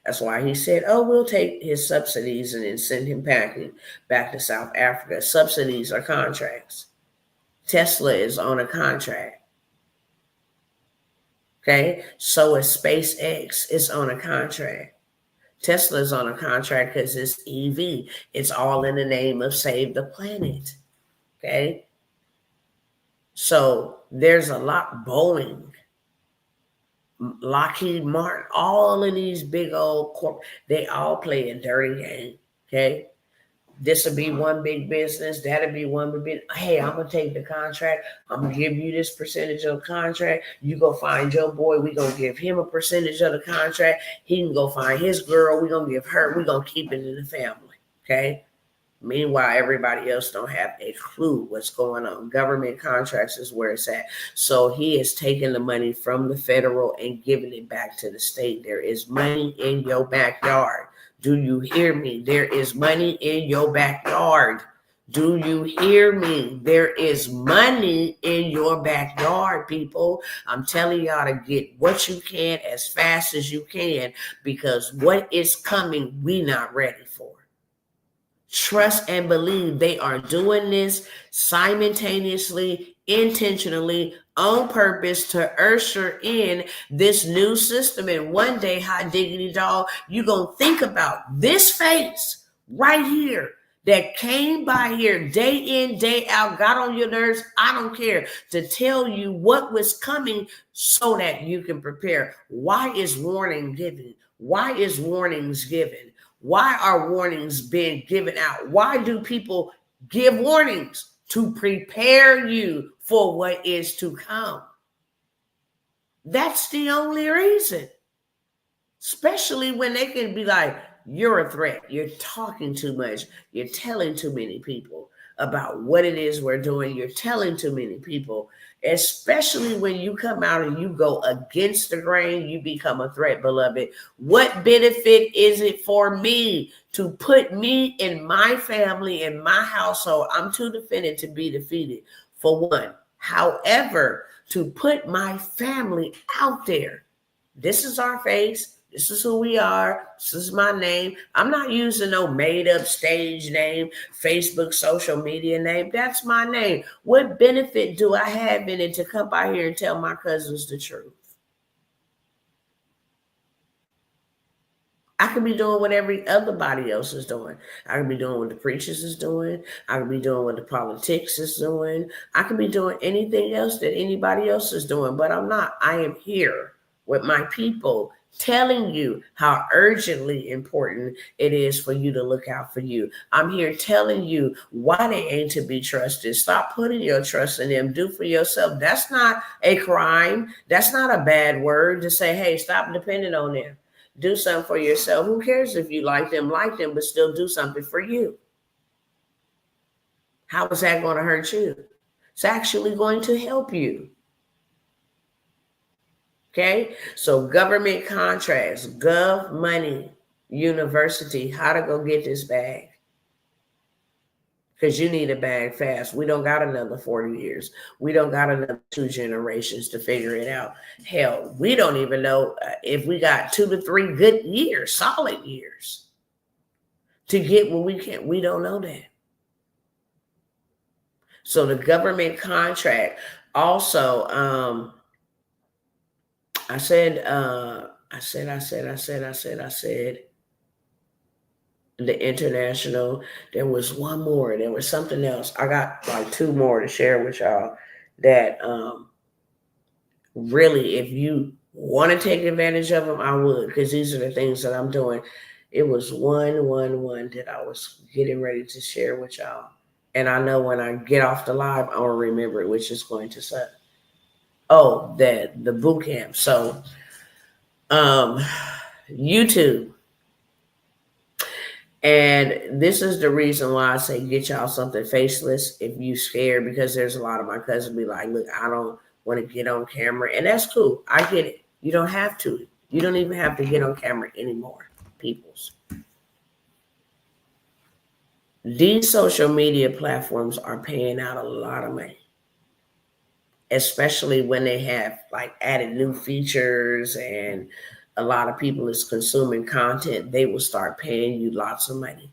That's why he said, we'll take his subsidies and then send him packing back to South Africa. Subsidies are contracts. Tesla is on a contract. Okay, so is SpaceX. It's on a contract. Tesla's on a contract because it's EV. It's all in the name of save the planet. Okay, so there's a lot. Boeing, Lockheed Martin, all of these big old they all play a dirty game. Okay, this will be one big business. That'll be one big business. Hey, I'm going to take the contract. I'm going to give you this percentage of the contract. You go find your boy. We're going to give him a percentage of the contract. He can go find his girl. We're going to give her. We're going to keep it in the family. Okay. Meanwhile, everybody else don't have a clue what's going on. Government contracts is where it's at. So he is taking the money from the federal and giving it back to the state. There is money in your backyard. Do you hear me? There is money in your backyard. Do you hear me? There is money in your backyard, people. I'm telling y'all to get what you can as fast as you can, because what is coming, we not ready for. Trust and believe they are doing this simultaneously intentionally on purpose to usher in this new system. And one day, hot diggity dog, you're going to think about this face right here that came by here day in, day out, got on your nerves. I don't care, to tell you what was coming so that you can prepare. Why is warning given? Why is warnings given? Why are warnings being given out? Why do people give warnings? To prepare you for what is to come. That's the only reason. Especially when they can be like, you're a threat. You're talking too much. You're telling too many people about what it is we're doing. You're telling too many people, especially when you come out and you go against the grain, you become a threat, beloved. What benefit is it for me to put me and my family and my household? I'm too defeated to be defeated, for one. However, to put my family out there, this is our face. This is who we are. This is my name. I'm not using no made up stage name, Facebook, social media name. That's my name. What benefit do I have in it to come by here and tell my cousins the truth? I could be doing what everybody else is doing. I could be doing what the preachers is doing. I could be doing what the politics is doing. I could be doing anything else that anybody else is doing, but I'm not. I am here with my people, telling you how urgently important it is for you to look out for you. I'm here telling you why they ain't to be trusted. Stop putting your trust in them. Do for yourself. That's not a crime. That's not a bad word to say, hey, stop depending on them. Do something for yourself. Who cares if you like them, but still do something for you. How is that going to hurt you? It's actually going to help you. Okay, so government contracts, Gov Money University, how to go get this bag. Because you need a bag fast. We don't got another 40 years. We don't got another 2 generations to figure it out. Hell, we don't even know if we got 2 to 3 good years, solid years to get what we can. We don't know that. So the government contract also, I said, the international. There was one more. There was something else. I got like 2 more to share with y'all that really, if you want to take advantage of them, I would, because these are the things that I'm doing. It was one that I was getting ready to share with y'all. And I know when I get off the live, I'll remember it, which is going to suck. Oh, the boot camp. So YouTube. And this is the reason why I say get y'all something faceless if you scared, because there's a lot of my cousins be like, look, I don't want to get on camera. And that's cool. I get it. You don't have to. You don't even have to get on camera anymore, peoples. These social media platforms are paying out a lot of money, especially when they have like added new features and a lot of people is consuming content. They will start paying you lots of money.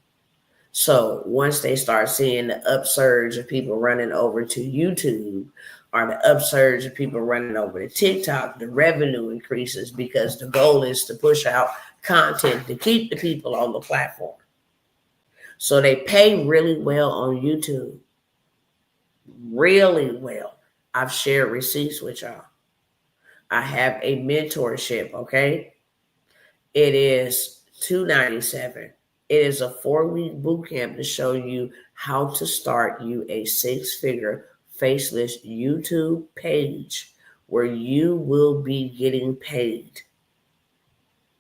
So once they start seeing the upsurge of people running over to YouTube or the upsurge of people running over to TikTok, the revenue increases, because the goal is to push out content to keep the people on the platform. So they pay really well on YouTube. Really well. I've shared receipts with y'all. I have a mentorship, okay? It is $297. It is a 4-week boot camp to show you how to start you a 6-figure faceless YouTube page where you will be getting paid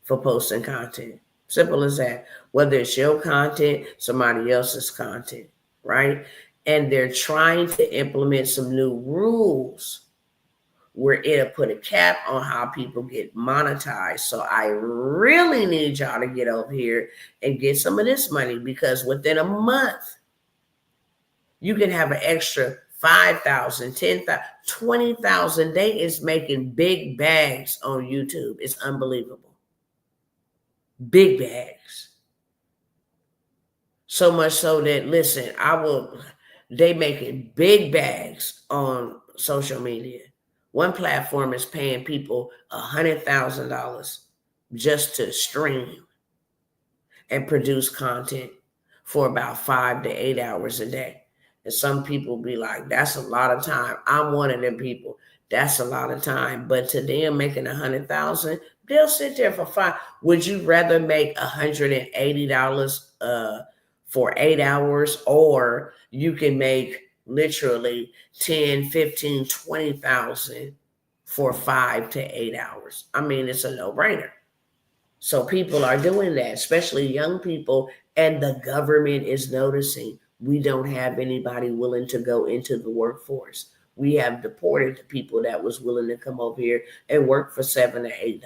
for posting content. Simple as that. Whether it's your content, somebody else's content, right? And they're trying to implement some new rules where it'll put a cap on how people get monetized. So I really need y'all to get over here and get some of this money, because within a month, you can have an extra 5,000, 10,000, 20,000. They is making big bags on YouTube. It's unbelievable. Big bags. So much so that, listen, They making big bags on social media. One platform is paying people $100,000 just to stream and produce content for about 5 to 8 hours a day. And some people be like, that's a lot of time. I'm one of them people. That's a lot of time. But to them making 100,000, they'll sit there for 5. Would you rather make $180 for 8 hours, or you can make literally 10, 15, 20,000 for 5 to 8 hours? I mean, it's a no-brainer. So people are doing that, especially young people, and the government is noticing. We don't have anybody willing to go into the workforce. We have deported the people that was willing to come over here and work for $7 to $8.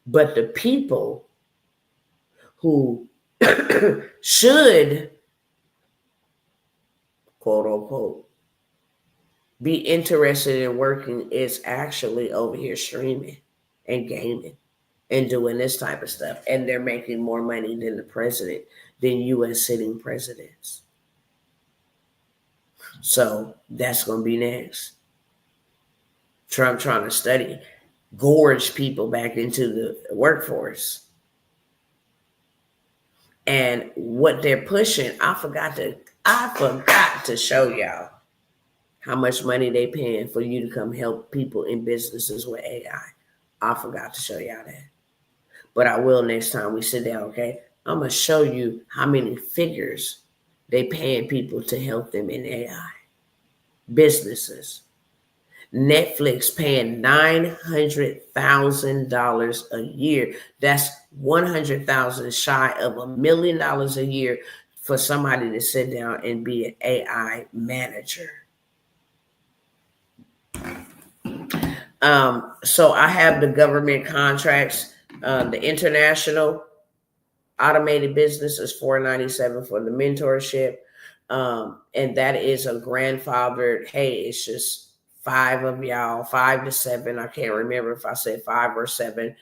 But the people who should, quote unquote, be interested in working is actually over here streaming and gaming and doing this type of stuff. And they're making more money than the president, than U.S. sitting presidents. So that's going to be next. Trump trying to gorge people back into the workforce. And what they're pushing, I forgot to show y'all how much money they paying for you to come help people in businesses with AI. I forgot to show y'all that. But I will next time we sit down, okay? I'm going to show you how many figures they paying people to help them in AI. Businesses. Netflix paying $900,000 a year. That's $100,000 shy of $1 million a year for somebody to sit down and be an AI manager. So I have the government contracts. The international automated business is $497 for the mentorship. And that is a grandfathered, hey, it's just 5 of y'all, 5 to 7. I can't remember if I said 5 or 7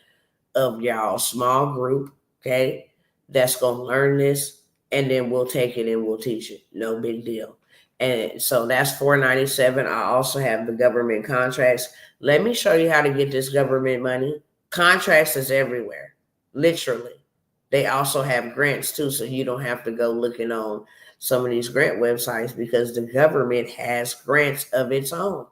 of y'all, small group, okay, that's going to learn this, and then we'll take it and we'll teach it. No big deal. And so that's $497. I also have the government contracts. Let me show you how to get this government money. Contracts is everywhere, literally. They also have grants too, so you don't have to go looking on some of these grant websites because the government has grants of its own.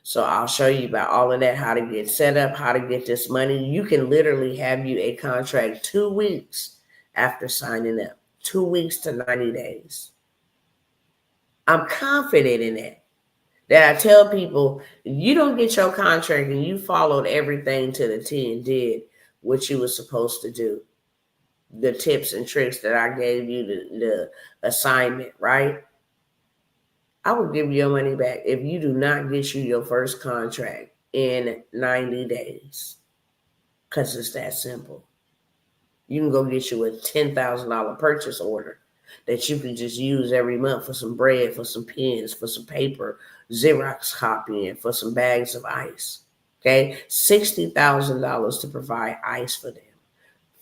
So I'll show you about all of that, how to get set up, how to get this money. You can literally have you a contract 2 weeks after signing up, 2 weeks to 90 days. I'm confident in that. That I tell people, you don't get your contract and you followed everything to the T and did what you were supposed to do. The tips and tricks that I gave you, the assignment, right? I will give you your money back if you do not get you your first contract in 90 days. Because it's that simple. You can go get you a $10,000 purchase order that you can just use every month for some bread, for some pens, for some paper, Xerox copying, for some bags of ice. Okay? $60,000 to provide ice for them.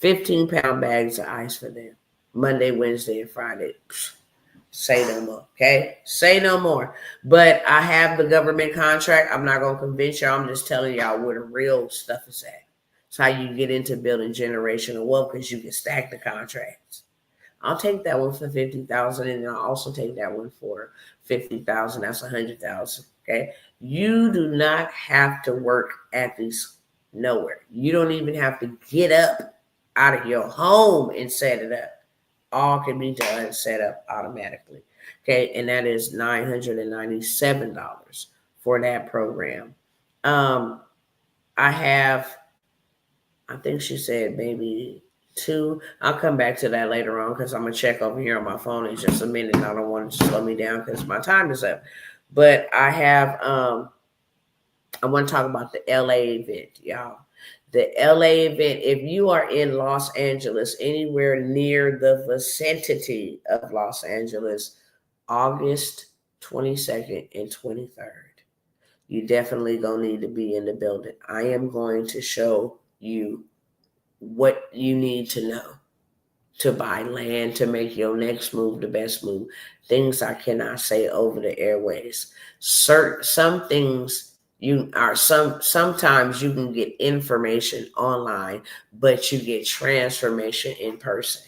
15-pound bags of ice for them. Monday, Wednesday, and Friday. Say no more, okay? Say no more. But I have the government contract. I'm not going to convince y'all. I'm just telling y'all where the real stuff is at. It's how you get into building generational wealth, because you can stack the contracts. I'll take that one for $50,000, and I'll also take that one for $50,000. That's $100,000, okay? You do not have to work at these nowhere. You don't even have to get up out of your home and set it up. All can be done, set up automatically. Okay, and that is $997 for that program. I think she said maybe 2. I'll come back to that later on because I'm going to check over here on my phone in just a minute. I don't want it to slow me down because my time is up. But I want to talk about the LA event, y'all. The LA event, if you are in Los Angeles, anywhere near the vicinity of Los Angeles, August 22nd and 23rd, you definitely going to need to be in the building. I am going to show you what you need to know. to buy land, to make your next move the best move. Things I cannot say over the airways. Some things sometimes you can get information online, but you get transformation in person.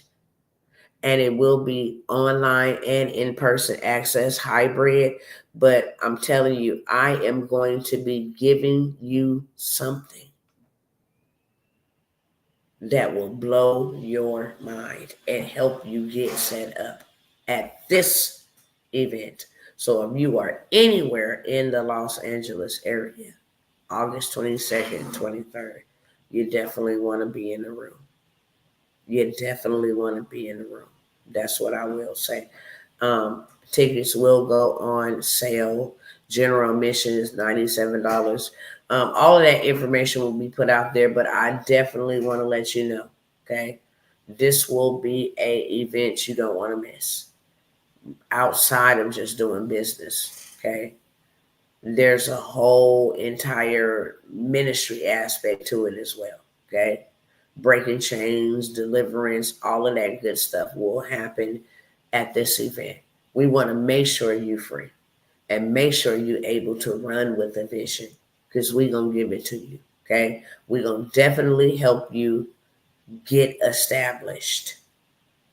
And it will be online and in person access hybrid. But I'm telling you, I am going to be giving you something that will blow your mind and help you get set up at this event. So if you are anywhere in the Los Angeles area, August 22nd, 23rd, you definitely want to be in the room. You definitely want to be in the room. That's what I will say. Tickets will go on sale. General admission is $97. All of that information will be put out there, but I definitely want to let you know, okay? This will be a event you don't want to miss. Outside of just doing business, okay? There's a whole entire ministry aspect to it as well, okay? Breaking chains, deliverance, all of that good stuff will happen at this event. We want to make sure you're free and make sure you're able to run with the vision, because we're going to give it to you, okay? We're going to definitely help you get established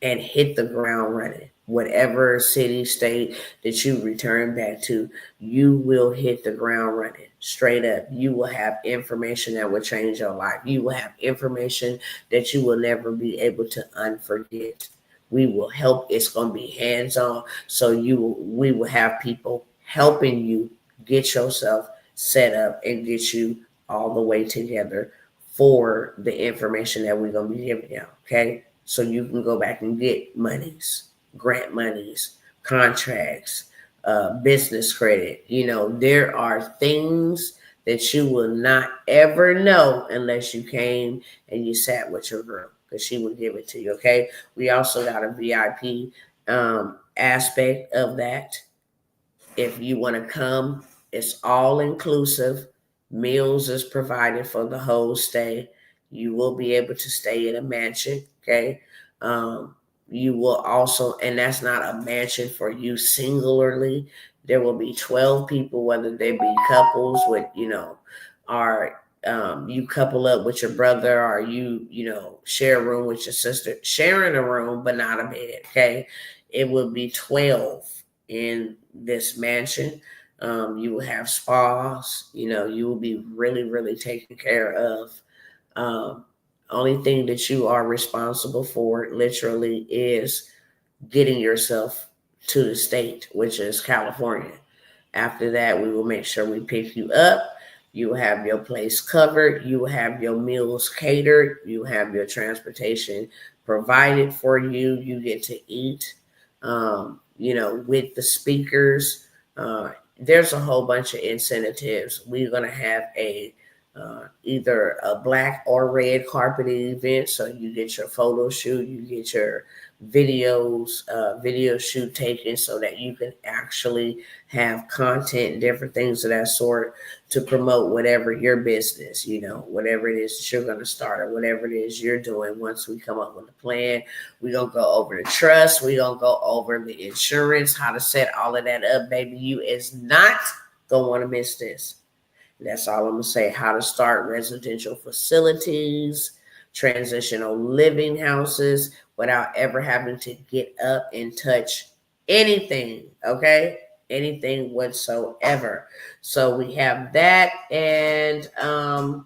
and hit the ground running. Whatever city, state that you return back to, you will hit the ground running. Straight up. You will have information that will change your life. You will have information that you will never be able to unforget. We will help. It's going to be hands-on. So we will have people helping you get yourself set up and get you all the way together for the information that we're going to be giving you. Okay? So you can go back and get monies, grant monies, contracts, business credit. There are things that you will not ever know unless you came and you sat with your girl, because she will give it to you, okay? We also got a VIP aspect of that. If you want to come, it's all inclusive. Meals is provided for the whole stay. You will be able to stay in a mansion, okay? You will also, and that's not a mansion for you singularly. There will be 12 people, whether they be couples with, or you couple up with your brother, or you share a room with your sister, sharing a room, but not a bed, okay? It will be 12 in this mansion. You will have spas, you will be really, really taken care of. Only thing that you are responsible for literally is getting yourself to the state, which is California. After that, we will make sure we pick you up. You will have your place covered. You will have your meals catered. You will have your transportation provided for you. You get to eat, with the speakers. There's a whole bunch of incentives. We're going to have either a black or red carpet event. So you get your photo shoot, you get your video shoot taken, so that you can actually have content, different things of that sort, to promote whatever your business, whatever it is that you're going to start, or whatever it is you're doing. Once we come up with a plan, we're going to go over the trust, we're going to go over the insurance, how to set all of that up. Baby, you is not going to want to miss this. That's all I'm going to say. How to start residential facilities, transitional living houses, without ever having to get up and touch anything, okay? Anything whatsoever. So we have that. And I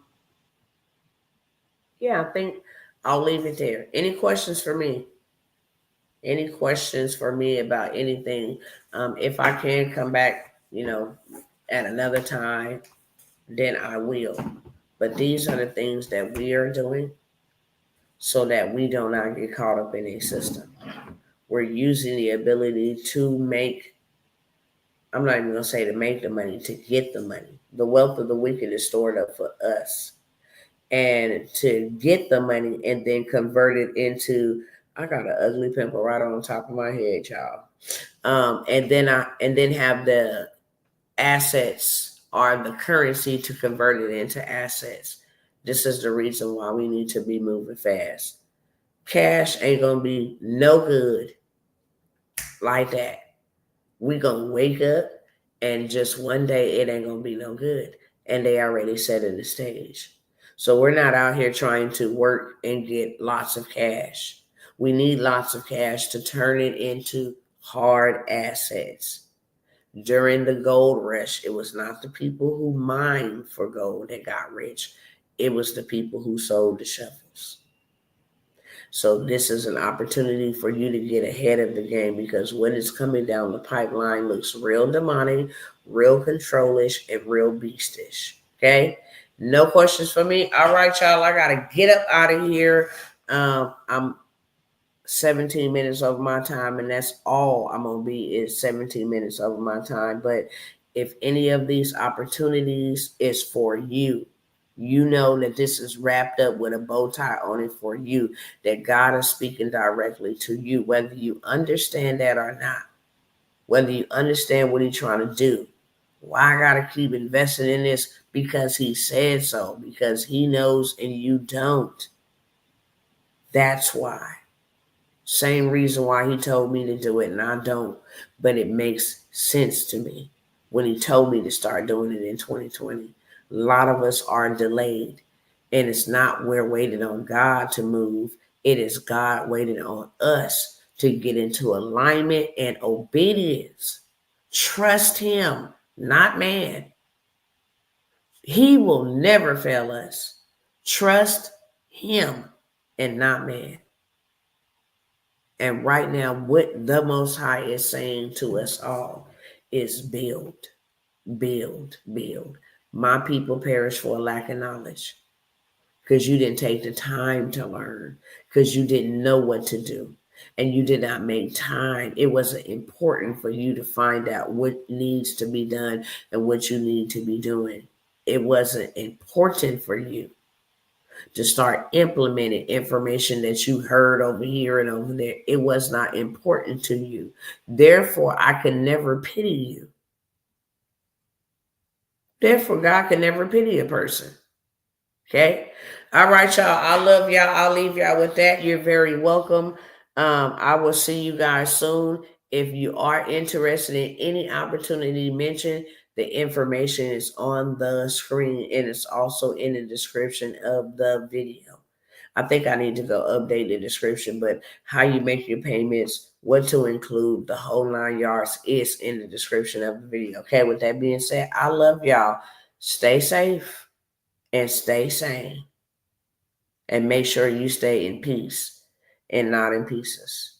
think I'll leave it there. Any questions for me? Any questions for me about anything? If I can come back, at another time, then I will. But these are the things that we are doing so that we do not get caught up in a system. We're using the ability to make, I'm not even going to say to make the money, to get the money. The wealth of the wicked is stored up for us. And to get the money and then convert it into, I got an ugly pimple right on top of my head, y'all. And then have the assets or the currency to convert it into assets. This is the reason why we need to be moving fast. Cash ain't gonna be no good like that. We gonna wake up and just one day it ain't gonna be no good. And they already set in the stage. So we're not out here trying to work and get lots of cash. We need lots of cash to turn it into hard assets. During the gold rush, it was not the people who mined for gold that got rich. It was the people who sold the shovels. So this is an opportunity for you to get ahead of the game, because what is coming down the pipeline looks real demonic, real controlish, and real beastish. Okay? No questions for me. All right, y'all. I gotta get up out of here. I'm 17 minutes over my time, and that's all I'm gonna be is 17 minutes over my time. But if any of these opportunities is for you, you know that this is wrapped up with a bow tie on it for you, that God is speaking directly to you, whether you understand that or not, whether you understand what he's trying to do. Why I gotta keep investing in this? Because he said so, because he knows and you don't. That's why. Same reason why he told me to do it, and I don't. But it makes sense to me when he told me to start doing it in 2020. A lot of us are delayed, and it's not we're waiting on God to move. It is God waiting on us to get into alignment and obedience. Trust him, not man. He will never fail us. Trust him and not man. And right now, what the Most High is saying to us all is build, build, build. My people perish for a lack of knowledge, because you didn't take the time to learn, because you didn't know what to do, and you did not make time. It wasn't important for you to find out what needs to be done and what you need to be doing. It wasn't important for you to start implementing information that you heard over here and over there. It was not important to you. Therefore, I could never pity you. Therefore, God can never pity a person. Okay? All right, y'all. I love y'all. I'll leave y'all with that. You're very welcome. I will see you guys soon. If you are interested in any opportunity mentioned, the information is on the screen and it's also in the description of the video. I think I need to go update the description, but how you make your payments, what to include, the whole 9 yards is in the description of the video. Okay, with that being said, I love y'all. Stay safe and stay sane. And make sure you stay in peace and not in pieces.